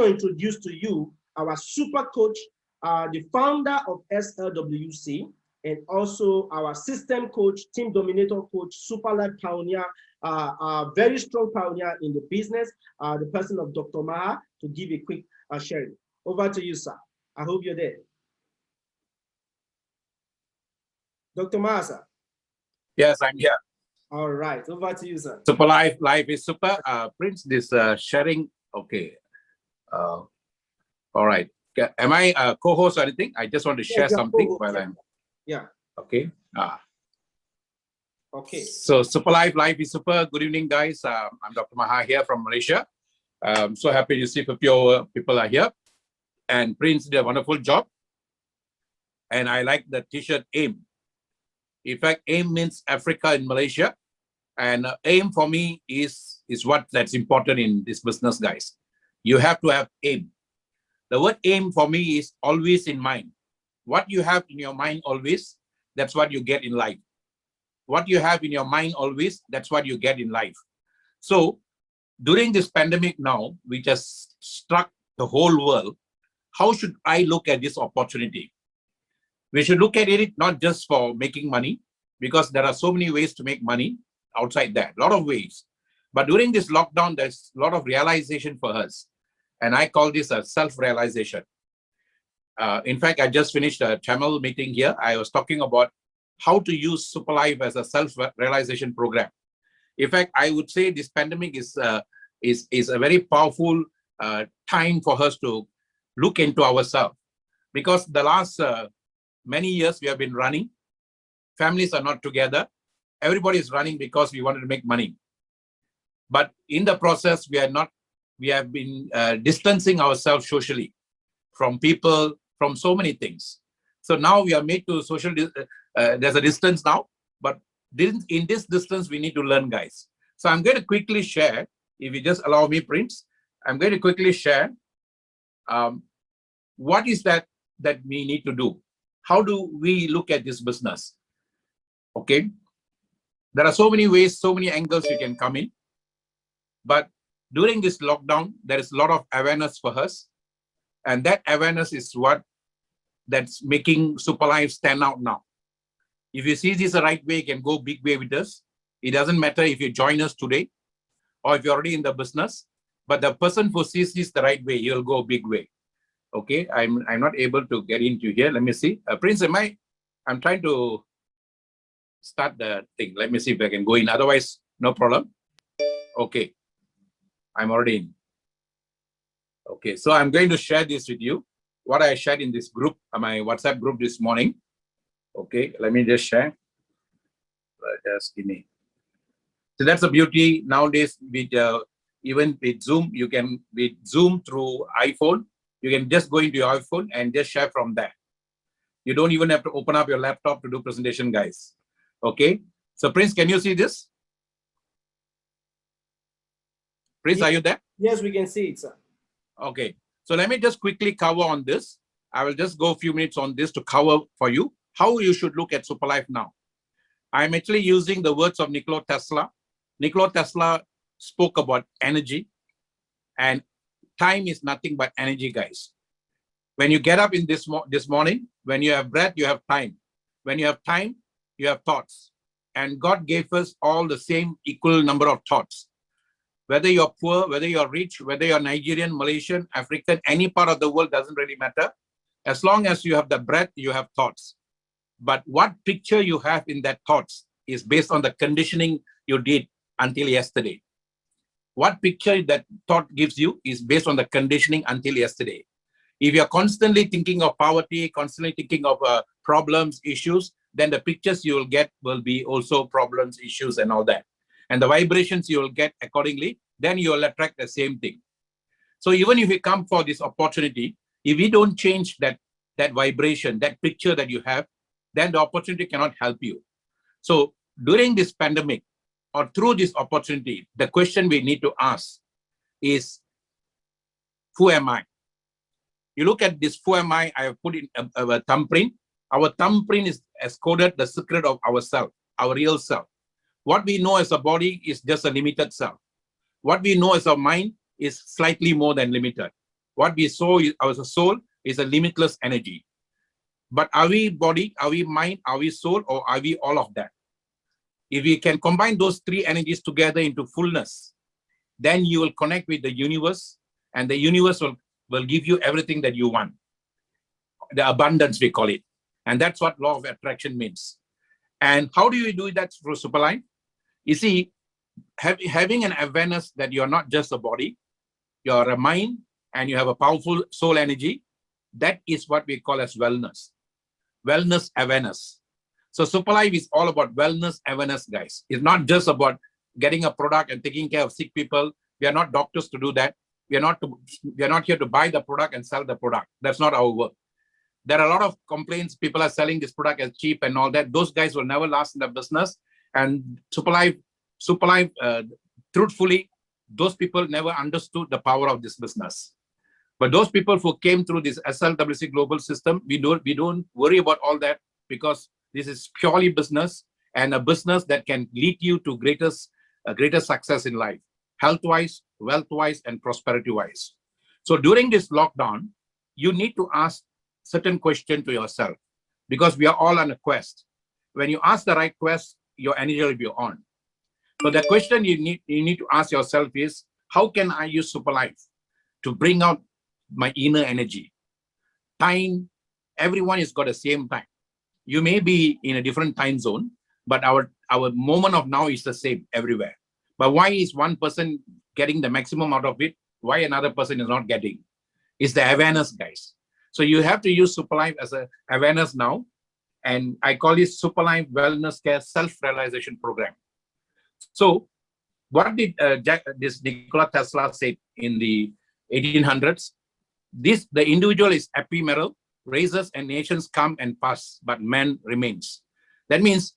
introduce to you our super coach, the founder of SLWC, and also our system coach, team dominator coach, Superlife pioneer, a very strong pioneer in the business, the person of Dr. Maha, to give a quick sharing. Over to you, sir. I hope you're there. Dr. Maha, sir. Yes, I'm here. All right, over to you, sir. Super life is super. Prince, this sharing, okay. All right. Am I a co-host or anything? I just want to share something while I'm... Yeah. Okay. Okay. So super life is super. Good evening, guys. I'm Dr. Maha here from Malaysia. I'm so happy to see people are here. And Prince did a wonderful job. And I like the t-shirt AIM. In fact, AIM means Africa in Malaysia. And AIM for me is that's important in this business, guys. You have to have AIM. The word AIM for me is always in mind. What you have in your mind always, that's what you get in life. What you have in your mind always, that's what you get in life. So during this pandemic now, which has struck the whole world, how should I look at this opportunity? We should look at it not just for making money, because there are so many ways to make money outside that, a lot of ways. But during this lockdown, there's a lot of realization for us. And I call this a self-realization. In fact, I just finished a channel meeting here. I was talking about how to use Superlife as a self-realization program. In fact, I would say this pandemic is a very powerful time for us to look into ourselves. Because the last many years we have been running, families are not together. Everybody is running because we wanted to make money. But in the process, we have been distancing ourselves socially from people, from so many things. So now we are made to social, there's a distance now, but in this distance, we need to learn, guys. So I'm going to quickly share, if you just allow me, Prince, I'm going to quickly share what is that we need to do. How do we look at this business? Okay. There are so many ways, so many angles we can come in. But during this lockdown, there is a lot of awareness for us. And that awareness is that's making Superlife stand out now. If you see this the right way, you can go big way with us. It doesn't matter if you join us today or if you're already in the business, but the person who sees this the right way, he'll go big way. Okay, I'm not able to get into here. Let me see. Prince, I'm trying to start the thing. Let me see if I can go in. Otherwise, no problem. Okay, I'm already in. Okay, so I'm going to share this with you. What I shared in this group, my WhatsApp group this morning. Okay, let me just share. Just give me. So that's the beauty nowadays with even with Zoom. You can with Zoom through iPhone. You can just go into your iPhone and just share from there. You don't even have to open up your laptop to do presentation, guys. Okay. So Prince, can you see this? Prince, are you there? Yes, we can see it, sir. Okay. So let me just quickly cover on this. I will just go a few minutes on this to cover for you how you should look at Superlife now. I'm actually using the words of Nikola Tesla. Nikola Tesla spoke about energy, and time is nothing but energy, guys. When you get up in this morning, when you have breath, you have time. When you have time, you have thoughts. And God gave us all the same equal number of thoughts. Whether you're poor, whether you're rich, whether you're Nigerian, Malaysian, African, any part of the world doesn't really matter. As long as you have the breath, you have thoughts. But what picture you have in that thoughts is based on the conditioning you did until yesterday. What picture that thought gives you is based on the conditioning until yesterday. If you're constantly thinking of poverty, constantly thinking of problems, issues, then the pictures you will get will be also problems, issues, and all that. And the vibrations you will get accordingly, then you will attract the same thing. So even if you come for this opportunity, if we don't change that vibration, that picture that you have, then the opportunity cannot help you. So during this pandemic or through this opportunity, the question we need to ask is, who am I? You look at this, who am I have put in a thumbprint. Our thumbprint has coded the secret of ourself, our real self. What we know as a body is just a limited self. What we know as a mind is slightly more than limited. What we saw as a soul is a limitless energy. But are we body, are we mind, are we soul, or are we all of that? If we can combine those three energies together into fullness, then you will connect with the universe, and the universe will give you everything that you want. The abundance, we call it. And that's what law of attraction means. And how do you do that through Superlife? You see, having an awareness that you're not just a body, you're a mind, and you have a powerful soul energy, that is what we call as wellness. Wellness awareness. So Superlife is all about wellness awareness, guys. It's not just about getting a product and taking care of sick people. We are not doctors to do that. We are not here to buy the product and sell the product. That's not our work. There are a lot of complaints. People are selling this product as cheap and all that. Those guys will never last in the business. And Superlife, truthfully, those people never understood the power of this business. But those people who came through this SLWC global system, we don't worry about all that, because this is purely business, and a business that can lead you to greater success in life, health-wise, wealth-wise, and prosperity-wise. So during this lockdown, you need to ask certain question to yourself, because we are all on a quest. When you ask the right quest, your energy will be on. So the question you need to ask yourself is, how can I use Superlife to bring out my inner energy? Time, everyone has got the same time. You may be in a different time zone, but our moment of now is the same everywhere. But why is one person getting the maximum out of it? Why another person is not getting? It's the awareness, guys. So you have to use Superlife as an awareness now. And I call this Superlife Wellness Care Self-Realization Program. So what did this Nikola Tesla say in the 1800s? The individual is ephemeral, races and nations come and pass, but man remains. That means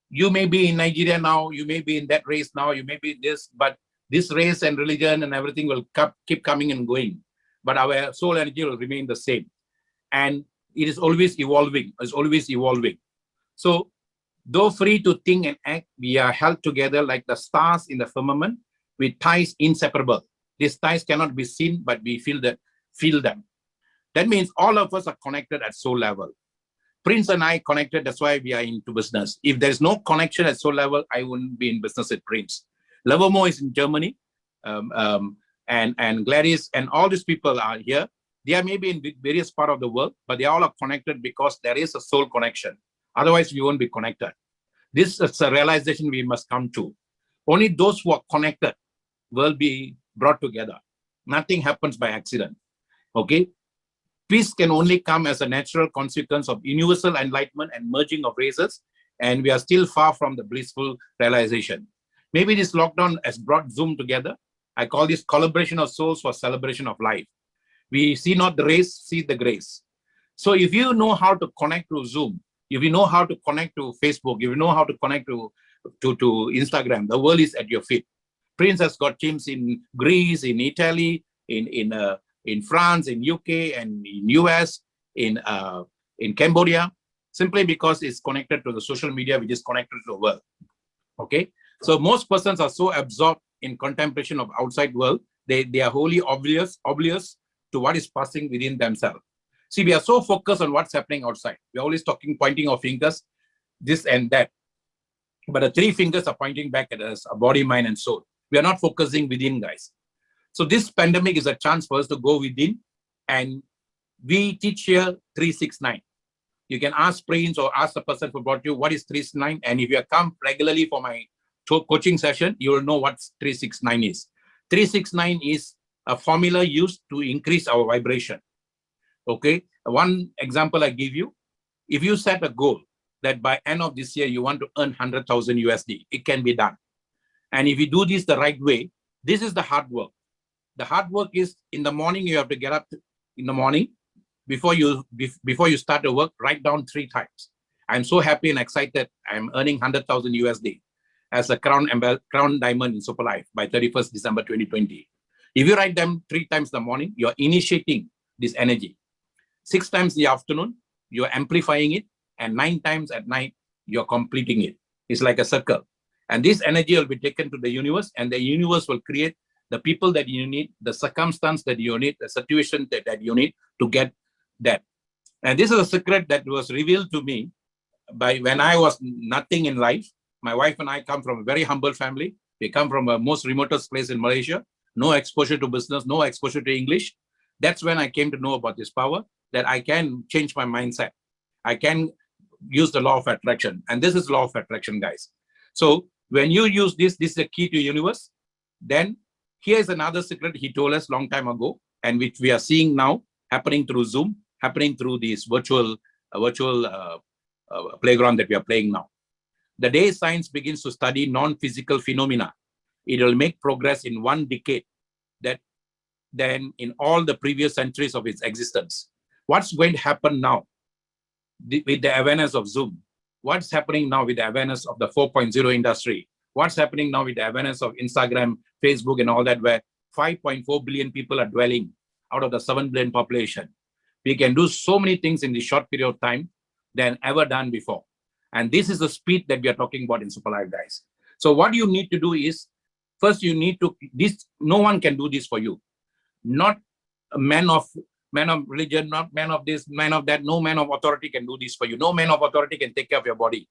you may be in Nigeria now, you may be in that race now, you may be this, but this race and religion and everything will keep coming and going. But our soul energy will remain the same. And it is always evolving, So though free to think and act, we are held together like the stars in the firmament with ties inseparable. These ties cannot be seen, but we feel them. That means all of us are connected at soul level. Prince and I connected, that's why we are into business. If there's no connection at soul level, I wouldn't be in business with Prince. Livermore is in Germany, and Gladys and all these people are here. They are maybe in various parts of the world, but they all are connected because there is a soul connection. Otherwise, we won't be connected. This is a realization we must come to. Only those who are connected will be brought together. Nothing happens by accident. Okay? Peace can only come as a natural consequence of universal enlightenment and merging of races, and we are still far from the blissful realization. Maybe this lockdown has brought Zoom together. I call this collaboration of souls for celebration of life. We see not the race, see the grace. So if you know how to connect to Zoom, if you know how to connect to Facebook, if you know how to connect to Instagram, the world is at your feet. Prince has got teams in Greece, in Italy, in France, in UK, and in US, in Cambodia, simply because it's connected to the social media, which is connected to the world. Okay, so most persons are so absorbed in contemplation of outside world, they are wholly oblivious to what is passing within themselves. See, we are so focused on what's happening outside. We're always pointing our fingers, this and that. But the three fingers are pointing back at us, our body, mind, and soul. We are not focusing within, guys. So this pandemic is a chance for us to go within, and we teach here 369. You can ask Prince or ask the person who brought you what is 369, and if you come regularly for my coaching session, you will know what 369 is. 369 is a formula used to increase our vibration. Okay, one example I give you, if you set a goal that by end of this year, you want to earn 100,000 USD, it can be done. And if you do this the right way, this is the hard work. The hard work is in the morning, you have to get up in the morning before you start the work, write down 3 times. I'm so happy and excited. I'm earning 100,000 USD as a crown diamond in Superlife by 31st December 2020. If you write them 3 times in the morning, you're initiating this energy. 6 times in the afternoon, you're amplifying it, and 9 times at night, you're completing it. It's like a circle. And this energy will be taken to the universe, and the universe will create the people that you need, the circumstance that you need, the situation that you need to get that. And this is a secret that was revealed to me by when I was nothing in life. My wife and I come from a very humble family. We come from a most remotest place in Malaysia, no exposure to business, no exposure to English. That's when I came to know about this power, that I can change my mindset. I can use the law of attraction. And this is law of attraction, guys. So when you use this is the key to the universe. Then here's another secret he told us long time ago, and which we are seeing now happening through Zoom, happening through this virtual playground that we are playing now. The day science begins to study non-physical phenomena, it will make progress in 1 decade than in all the previous centuries of its existence. What's going to happen now with the awareness of Zoom? What's happening now with the awareness of the 4.0 industry? What's happening now with the awareness of Instagram, Facebook, and all that, where 5.4 billion people are dwelling out of the 7 billion population? We can do so many things in this short period of time than ever done before. And this is the speed that we are talking about in Superlife, guys. So what you need to do is, first you need to, no one can do this for you. Not a man of religion, not man of this, man of that. No man of authority can do this for you. No man of authority can take care of your body.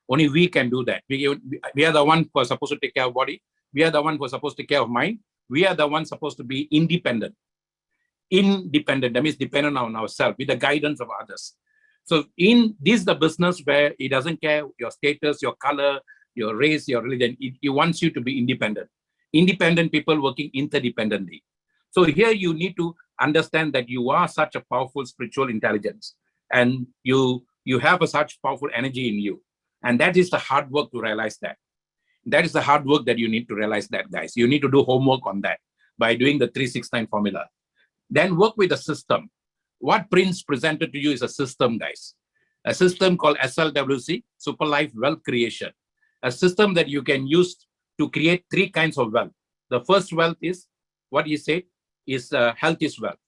Only we can do that. We are the one who are supposed to take care of body. We are the one who are supposed to take care of mind. We are the ones supposed to be independent. Independent, that means dependent on ourselves with the guidance of others. So in this, the business where it doesn't care your status, your color, your race, your religion. It wants you to be independent. Independent people working interdependently. So here you need to understand that you are such a powerful spiritual intelligence, and you have such powerful energy in you. And that is the hard work to realize that. That is the hard work that you need to realize that, guys. You need to do homework on that by doing the 369 formula. Then work with the system. What Prince presented to you is a system, guys. A system called SLWC, Superlife Wealth Creation. A system that you can use to create 3 kinds of wealth. The first wealth is, what he said, is health is wealth.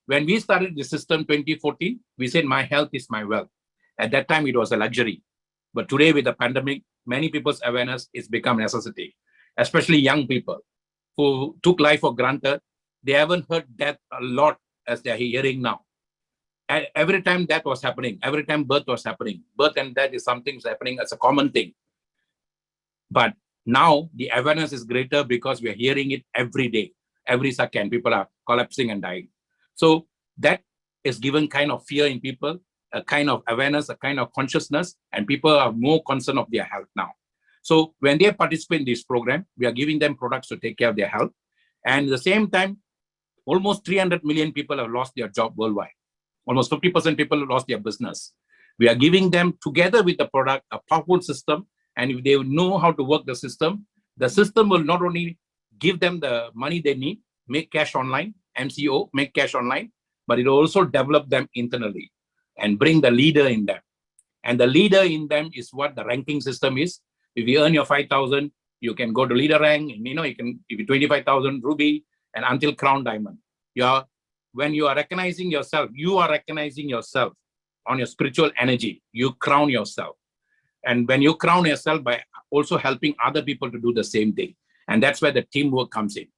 When we started the system 2014, we said my health is my wealth. At that time, it was a luxury. But today with the pandemic, many people's awareness is become necessity, especially young people who took life for granted. They haven't heard death a lot as they're hearing now. And every time that was happening, every time birth was happening, birth and death is something that's happening as a common thing. But now the awareness is greater because we are hearing it every day. Every second, people are collapsing and dying. So that is given kind of fear in people, a kind of awareness, a kind of consciousness, and people are more concerned of their health now. So when they participate in this program, we are giving them products to take care of their health. And at the same time, almost 300 million people have lost their job worldwide. Almost 50% people have lost their business. We are giving them, together with the product, a powerful system. And if they know how to work the system will not only give them the money they need, make cash online, MCO, make cash online, but it will also develop them internally and bring the leader in them. And the leader in them is what the ranking system is. If you earn your 5,000, you can go to leader rank, and you can, if you 25,000 ruby and until crown diamond. When you are recognizing yourself, you are recognizing yourself on your spiritual energy. You crown yourself. And when you crown yourself by also helping other people to do the same thing. And that's where the teamwork comes in.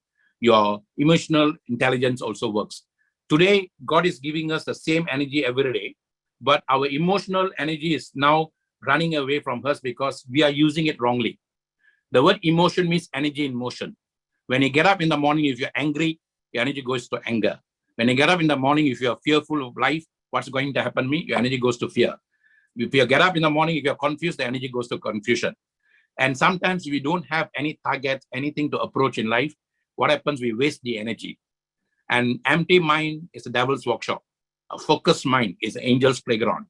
Your emotional intelligence also works. Today, God is giving us the same energy every day, but our emotional energy is now running away from us because we are using it wrongly. The word emotion means energy in motion. When you get up in the morning, if you're angry, your energy goes to anger. When you get up in the morning, if you're fearful of life, what's going to happen to me? Your energy goes to fear. If you get up in the morning, if you're confused, the energy goes to confusion. And sometimes we don't have any targets, anything to approach in life. what happens? We waste the energy. An empty mind is a devil's workshop. A focused mind is an angel's playground.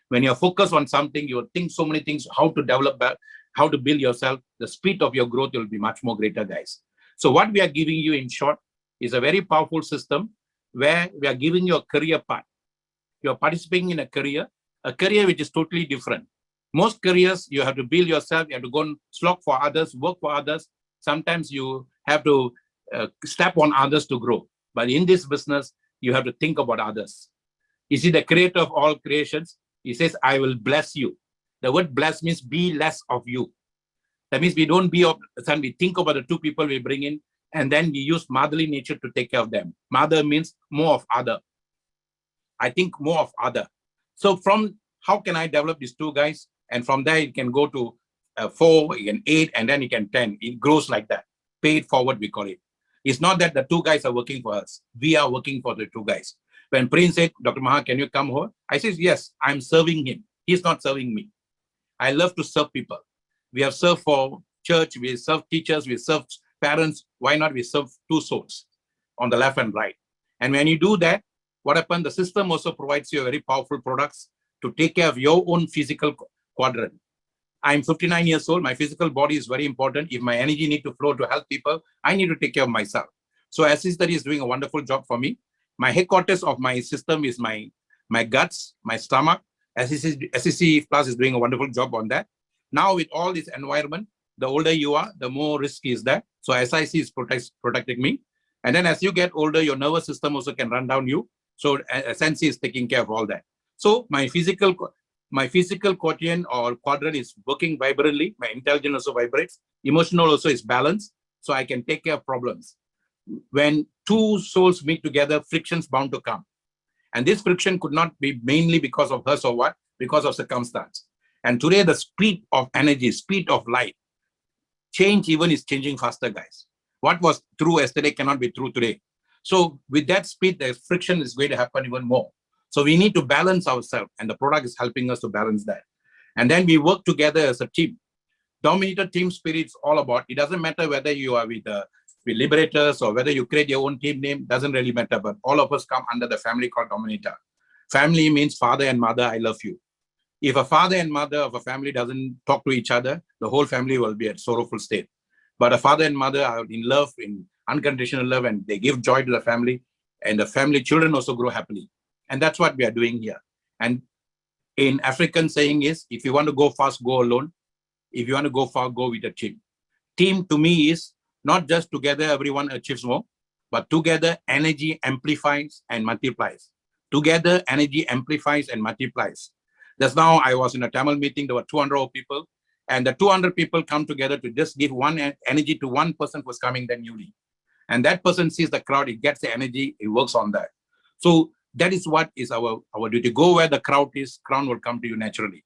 When you're focused on something, you will think so many things, how to develop that, how to build yourself. The speed of your growth will be much more greater, guys. So what we are giving you in short is a very powerful system where we are giving you a career path. You're participating in a career which is totally different. Most careers, you have to build yourself, you have to go and slog for others, work for others. Sometimes you have to step on others to grow. But in this business, you have to think about others. You see, the creator of all creations, he says, I will bless you. The word bless means be less of you. That means we don't be of, we think about the two people we bring in, and then we use motherly nature to take care of them. Mother means more of other. I think more of other. So from how can I develop these two guys? And from there, it can go to 4, you can 8, and then you can 10. It grows like that. Pay it forward, we call it. It's not that the two guys are working for us. We are working for the two guys. When Prince said, Dr. Maha, can you come over? I said, yes, I'm serving him. He's not serving me. I love to serve people. We have served for church, we serve teachers, we serve parents. Why not we serve two souls on the left and right? And when you do that, what happens? The system also provides you very powerful products to take care of your own physical quadrant. I'm 59 years old. My physical body is very important. If my energy need to flow to help people, I need to take care of myself. So Assist is doing a wonderful job for me. My headquarters of my system is my guts, my stomach. SEC Plus is doing a wonderful job on that. Now with all this environment, the older you are, the more risk is there. So SIC is protecting me. And then as you get older, your nervous system also can run down you. So SNC is taking care of all that. So my physical quotient or quadrant is working vibrantly. My intelligence also vibrates. Emotional also is balanced. So I can take care of problems. When two souls meet together, friction's bound to come. And this friction could not be mainly because of us or what, because of circumstance. And today, the speed of energy, speed of light, change even is changing faster, guys. What was true yesterday cannot be true today. So with that speed, the friction is going to happen even more. So we need to balance ourselves, and the product is helping us to balance that. And then we work together as a team. Dominator team spirit is all about, it doesn't matter whether you are with Liberators or whether you create your own team name, doesn't really matter, but all of us come under the family called Dominator. Family means father and mother, I love you. If a father and mother of a family doesn't talk to each other, the whole family will be at sorrowful state. But a father and mother are in love, in unconditional love, and they give joy to the family, and the family children also grow happily. And that's what we are doing here. And in African saying is, if you want to go fast, go alone. If you want to go far, go with a team. Team to me is not just together everyone achieves more, but together energy amplifies and multiplies. Together energy amplifies and multiplies. Just now I was in a Tamil meeting, there were 200 people, and the 200 people come together to just give one energy to one person who's coming there newly. And that person sees the crowd, it gets the energy, it works on that. So that is what is our duty. Go where the crowd is, crowd will come to you naturally.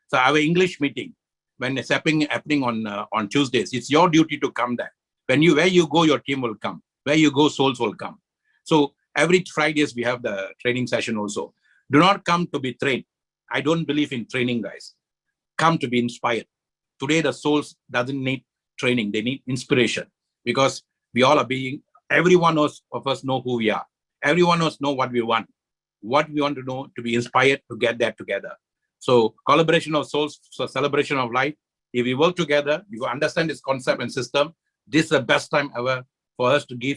So our English meeting, when it's happening on Tuesdays, it's your duty to come there. Where you go, your team will come. Where you go, souls will come. So every Fridays we have the training session also. Do not come to be trained. I don't believe in training, guys. Come to be inspired. Today the souls doesn't need training, they need inspiration, because we all are every one of us know who we are. Everyone else know what we want to know, to be inspired to get that together. So collaboration of souls, so celebration of life. If we work together, we understand this concept and system, this is the best time ever for us to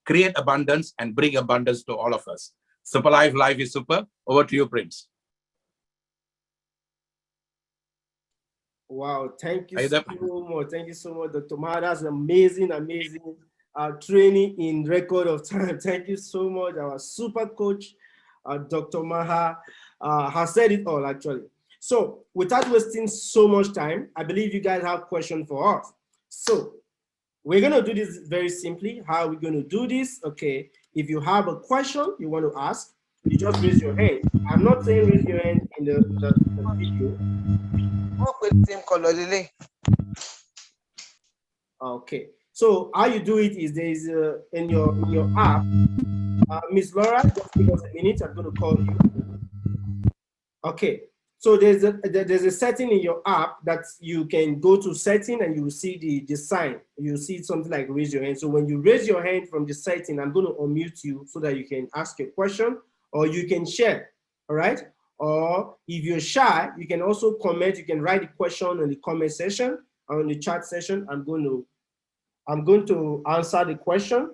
create abundance and bring abundance to all of us. Super life is super. Over to you, Prince. Wow, thank you so much. Thank you so much, Dr. Maha. That's amazing training in record of time. Thank you so much. Our super coach, Dr. Maha, has said it all, actually. So without wasting so much time, I believe you guys have questions for us. So we're going to do this very simply. How are we going to do this? Okay, if you have a question you want to ask, you just raise your hand. I'm not saying raise your hand in the video. Okay, so how you do it is there is in your app. Miss Laura, just give us a minute. I'm going to call you. Okay, So there's a setting in your app that you can go to setting and you will see the sign. You see something like raise your hand. So when you raise your hand from the setting, I'm going to unmute you so that you can ask a question or you can share. All right. Or if you're shy, you can also comment. You can write the question in the comment section or in the chat session. I'm going to answer the question.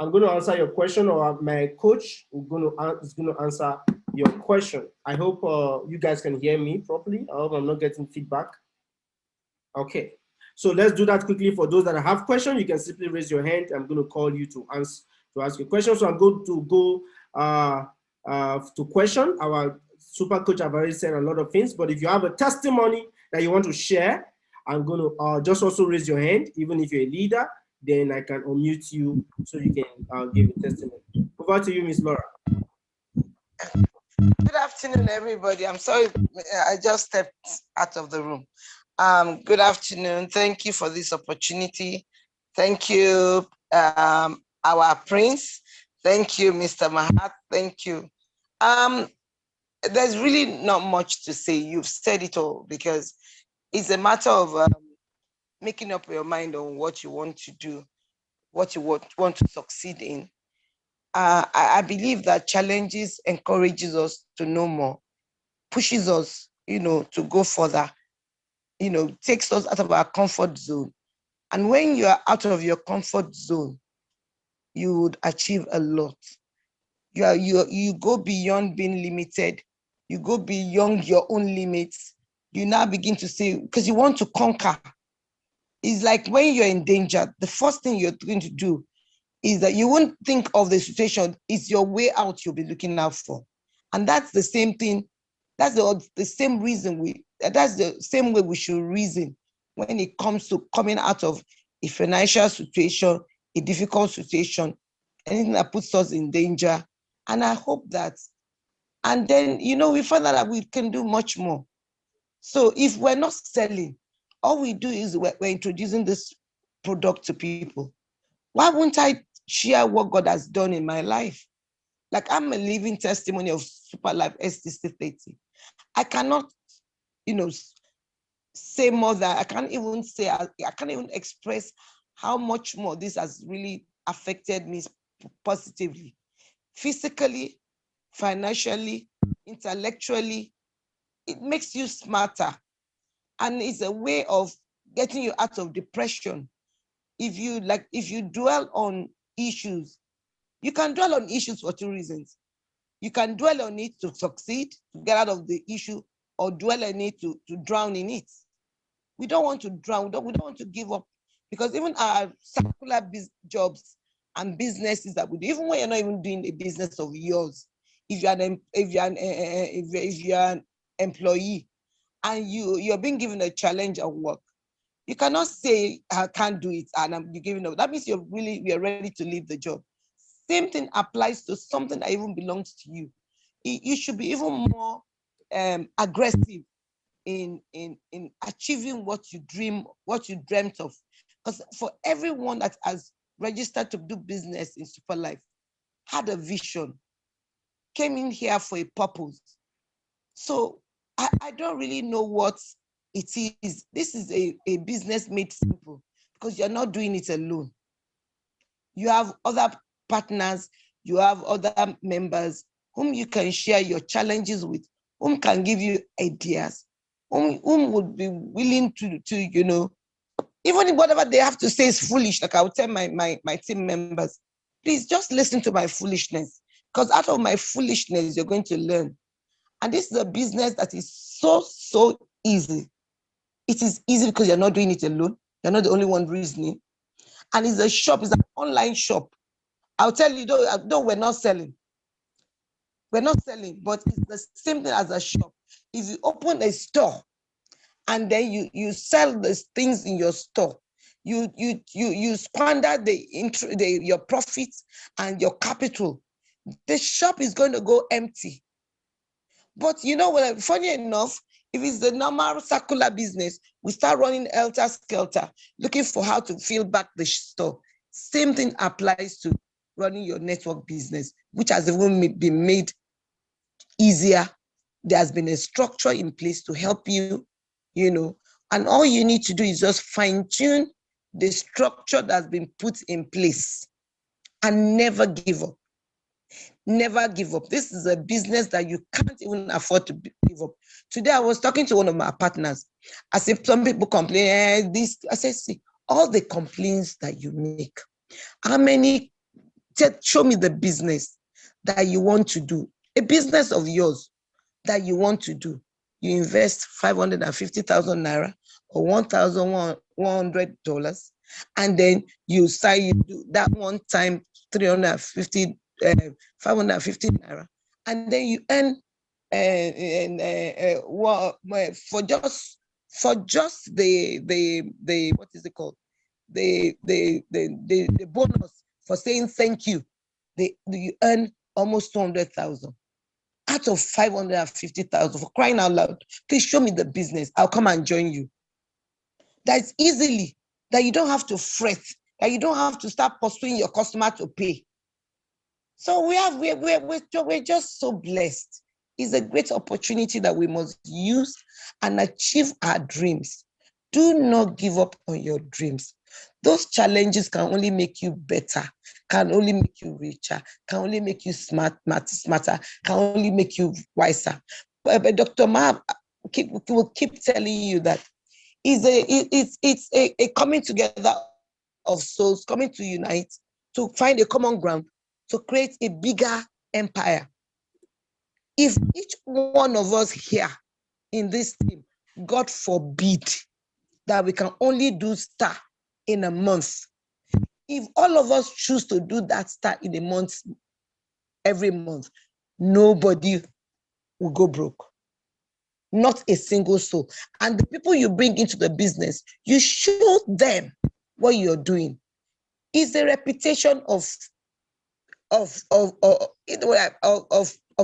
I'm going to answer your question, or my coach is going to answer your question. I hope you guys can hear me properly. I hope I'm not getting feedback. Okay, so let's do that quickly. For those that have questions, you can simply raise your hand. I'm going to call you to ask your question. So I'm going to go to question. Our super coach have already said a lot of things, but if you have a testimony that you want to share, I'm going to just also raise your hand. Even if you're a leader, then I can unmute you so you can give a testimony. Over to you, Miss Laura. Good afternoon, everybody. I'm sorry, I just stepped out of the room. Good afternoon. Thank you for this opportunity. Thank you, our prince. Thank you, Mr. Mahat. Thank you. There's really not much to say. You've said it all, because it's a matter of making up your mind on what you want to do, what you want to succeed in. I believe that challenges encourages us to know more, pushes us, to go further, takes us out of our comfort zone. And when you are out of your comfort zone, you would achieve a lot. You go beyond being limited. You go beyond your own limits. You now begin to say, because you want to conquer. It's like when you're in danger, the first thing you're going to do is that you won't think of the situation. It's your way out you'll be looking out for. And that's the same thing. That's the same reason that's the same way we should reason when it comes to coming out of a financial situation, a difficult situation, anything that puts us in danger. And I hope that, and then, we find out that we can do much more. So if we're not selling, all we do is we're introducing this product to people. Why wouldn't I share what God has done in my life? Like, I'm a living testimony of Superlife STC30. I cannot, say more than I can't even say. I can't even express how much more this has really affected me positively, physically, financially, intellectually. It makes you smarter, and it's a way of getting you out of depression. If you dwell on issues, you can dwell on issues for two reasons. You can dwell on it to succeed, to get out of the issue, or dwell on it to drown in it. We don't want to drown. We don't want to give up, because even our secular jobs and businesses that we do, even when you're not even doing a business of yours, if you're an employee and you're being given a challenge at work, you cannot say I can't do it and I'm giving up. That means you're ready to leave the job. Same thing applies to something that even belongs to you. You should be even more aggressive in achieving what you dreamt of. Because for everyone that has registered to do business in Superlife, had a vision, came in here for a purpose. So I don't really know what it is. This is a business made simple, because you're not doing it alone. You have other partners, you have other members whom you can share your challenges with, whom can give you ideas, whom would be willing to even if whatever they have to say is foolish. Like I would tell my team members, please just listen to my foolishness, because out of my foolishness, you're going to learn. And this is a business that is so easy. It is easy because you're not doing it alone. You're not the only one reasoning. And it's a shop, it's an online shop. I'll tell you, though we're not selling. We're not selling, but it's the same thing as a shop. If you open a store and then you sell these things in your store, you squander your profits and your capital, the shop is going to go empty. But funny enough, if it's the normal circular business, we start running helter-skelter, looking for how to fill back the store. Same thing applies to running your network business, which has even been made easier There's been a structure in place to help you, and all you need to do is just fine tune the structure that's been put in place and never give up. Never give up. This is a business that you can't even afford to give up. Today, I was talking to one of my partners. I said, some people complain, this. I said, see, all the complaints that you make, how many, show me the business that you want to do, a business of yours that you want to do. You invest 550,000 naira or $1,100, and then you say you do that one time 350, 550 naira, and then you earn for just the what is it called, the bonus for saying thank you, you earn almost 200,000 out of 550,000. For crying out loud, please show me the business. I'll come and join you. That's easily, that you don't have to fret, that you don't have to start pursuing your customer to pay. So we're just so blessed. It's a great opportunity that we must use and achieve our dreams. Do not give up on your dreams. Those challenges can only make you better, can only make you richer, can only make you smarter, can only make you wiser. But Dr. Ma will keep telling you that it's a coming together of souls, coming to unite, to find a common ground, to create a bigger empire. If each one of us here in this team, God forbid, that we can only do Ssa in a month. If all of us choose to do that Ssa in a month, every month, nobody will go broke. Not a single soul. And the people you bring into the business, you show them what you're doing. It's a reputation of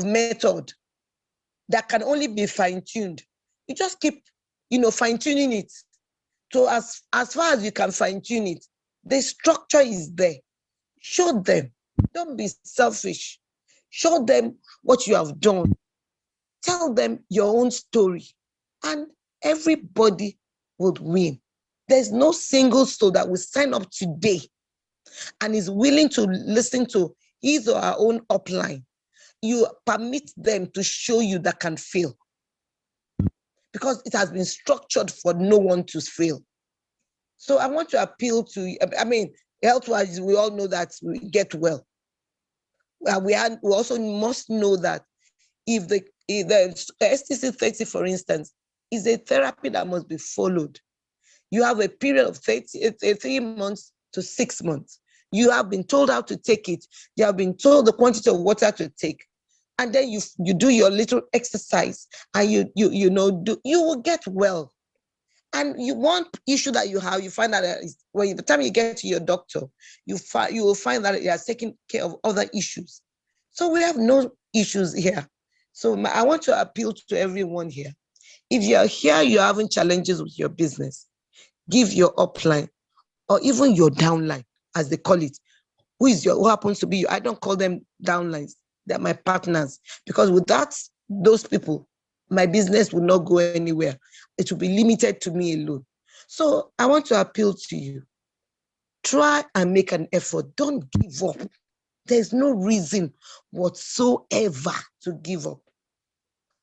method that can only be fine-tuned. You just keep, fine-tuning it. So as far as you can fine-tune it, the structure is there. Show them. Don't be selfish. Show them what you have done. Tell them your own story, and everybody would win. There's no single soul that will sign up today and is willing to listen to his or her own upline. You permit them to show you that can fail, because it has been structured for no one to fail. So I want to appeal to, health-wise, we all know that we get well. We also must know that if the STC 30, for instance, is a therapy that must be followed. You have a period of 3 months to 6 months. You have been told how to take it. You have been told the quantity of water to take. And then you do your little exercise, and you will get well. And one issue that you have, you find that when the time you get to your doctor, you will find that you are taking care of other issues. So we have no issues here. So I want to appeal to everyone here. If you're here, you're having challenges with your business, give your upline or even your downline, as they call it. Who happens to be you? I don't call them downlines. They're my partners, because without those people, my business will not go anywhere. It will be limited to me alone. So I want to appeal to you. Try and make an effort. Don't give up. There's no reason whatsoever to give up.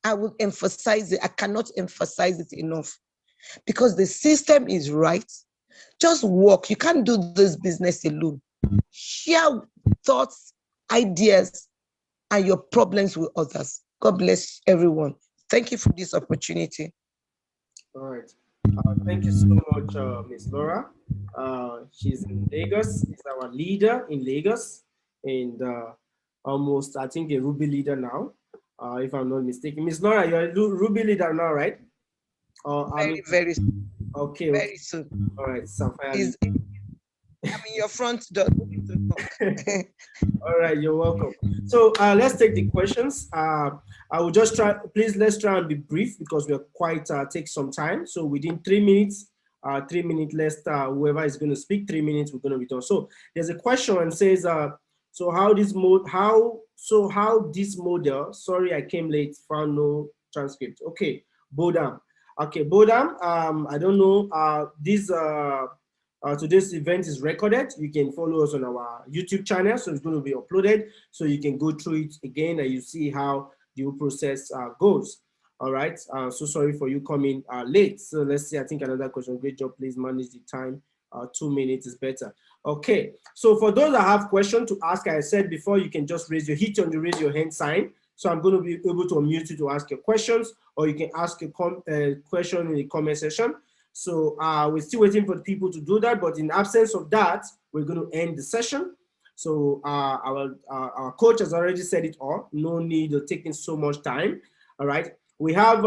I will emphasize it. I cannot emphasize it enough, because the system is right. Just work. You can't do this business alone. Share thoughts, ideas, and your problems with others. God bless everyone. Thank you for this opportunity. All right. Thank you so much, Ms. Laura. She's in Lagos. She's our leader in Lagos, and almost, I think, a Ruby leader now, if I'm not mistaken. Ms. Laura, you're a Ruby leader now, right? Very soon. Okay. Very soon. All right. I'm in your front door. All right, you're welcome. So let's take the questions. I will just try, please, let's try and be brief, because we're quite take some time. So within 3 minutes, 3 minutes less, whoever is going to speak, 3 minutes, we're going to return. So there's a question and says, how this model, sorry, I came late, found no transcript. Okay, Bodam. Okay, Bodam, I don't know, today's event is recorded. You can follow us on our YouTube channel, so it's going to be uploaded, so you can go through it again and you see how the whole process goes. All right, so sorry for you coming late. So let's see, I think another question. Great job, please manage the time. 2 minutes is better. Okay, so for those that have questions to ask, I said before, you can just raise your hand sign. So I'm going to be able to unmute you to ask your questions, or you can ask a question in the comment section. So we're still waiting for the people to do that, but in absence of that, we're going to end the session. So our coach has already said it all. No need of taking so much time. All right. We have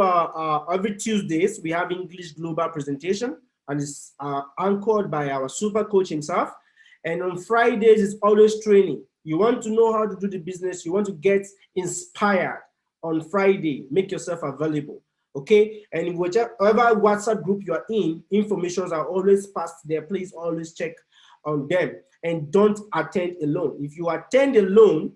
every Tuesdays, we have English Global presentation, and it's anchored by our super coach himself. And on Fridays, it's always training. You want to know how to do the business, you want to get inspired on Friday, make yourself available, okay? And in whichever WhatsApp group you are in, informations are always passed there. Please always check on them and don't attend alone. If you attend alone,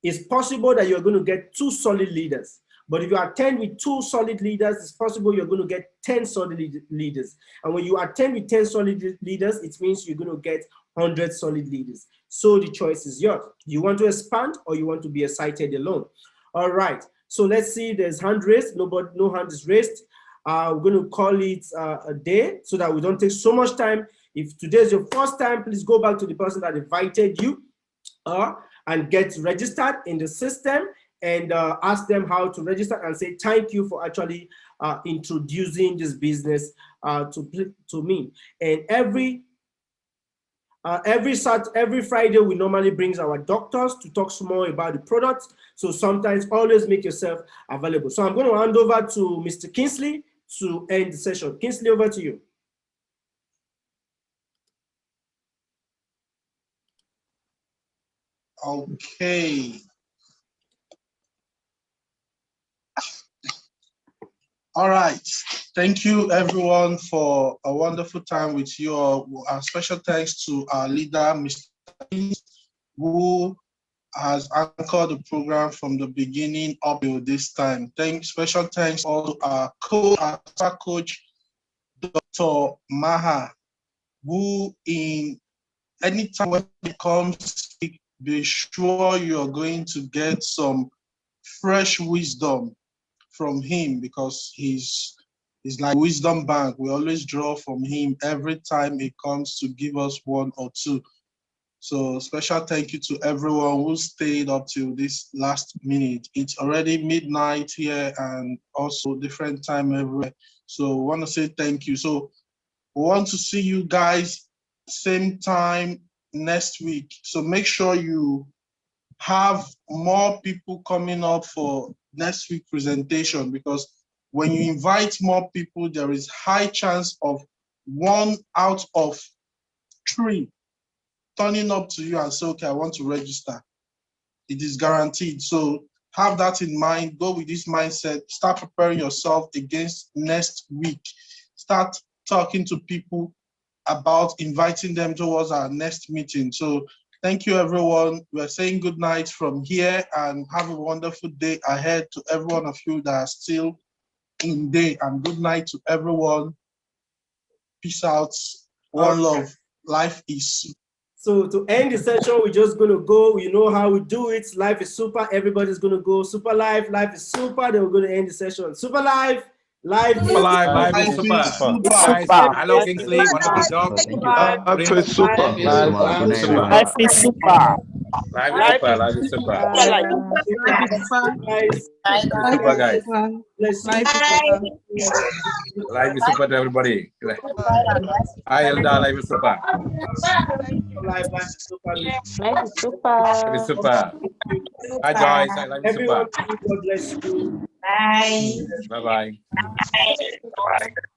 it's possible that you're going to get 2 solid leaders. But if you attend with 2 solid leaders, it's possible you're going to get 10 solid leaders. And when you attend with 10 solid leaders, it means you're going to get 100 solid leaders. So the choice is yours. You want to expand or you want to be excited alone? All right. So let's see. There's hand raised. No hand is raised. We're going to call it a day so that we don't take so much time. If today is your first time, please go back to the person that invited you and get registered in the system, and ask them how to register and say thank you for actually introducing this business to me. And every Friday, we normally brings our doctors to talk some more about the products. So sometimes always make yourself available. So I'm going to hand over to Mr. Kingsley to end the session. Kingsley, over to you. Okay. All right. Thank you, everyone, for a wonderful time with you all. Special thanks to our leader, Mr. who has anchored the program from the beginning up to this time. Special thanks also to our coach, Dr. Maha, who in any time when it comes to speak, be sure you're going to get some fresh wisdom from him, because he's like wisdom bank. We always draw from him every time it comes to give us 1 or 2. So special thank you to everyone who stayed up till this last minute. It's already midnight here and also different time everywhere. So we want to say thank you. So we want to see you guys same time next week. So make sure you have more people coming up for next week presentation, because when you invite more people, there is high chance of 1 out of 3 turning up to you and say, okay, I want to register. It is guaranteed. So have that in mind. Go with this mindset. Start preparing yourself against next week. Start talking to people about inviting them towards our next meeting. So thank you, everyone. We're saying good night from here, and have a wonderful day ahead to every one of you that are still in day. And good night to everyone. Peace out. One love. Life is. So to end the session, we're just going to go. You know how we do it. Life is super. Everybody's going to go super life. Life is super. Then we're going to end the session. Super life. Life is Super life. Life is super. Guys, hello Kingsley. Wonderful job. Thank you. Life is super. Life is super. Life is super. Life is super. Life is super. Super, guys. Life is super to everybody. Hi, Elda. Life is super. Life is super. Life is super. Life is super. Hi, Joyce. Life is super. Everyone, God bless you. Bye. Bye-bye. Bye.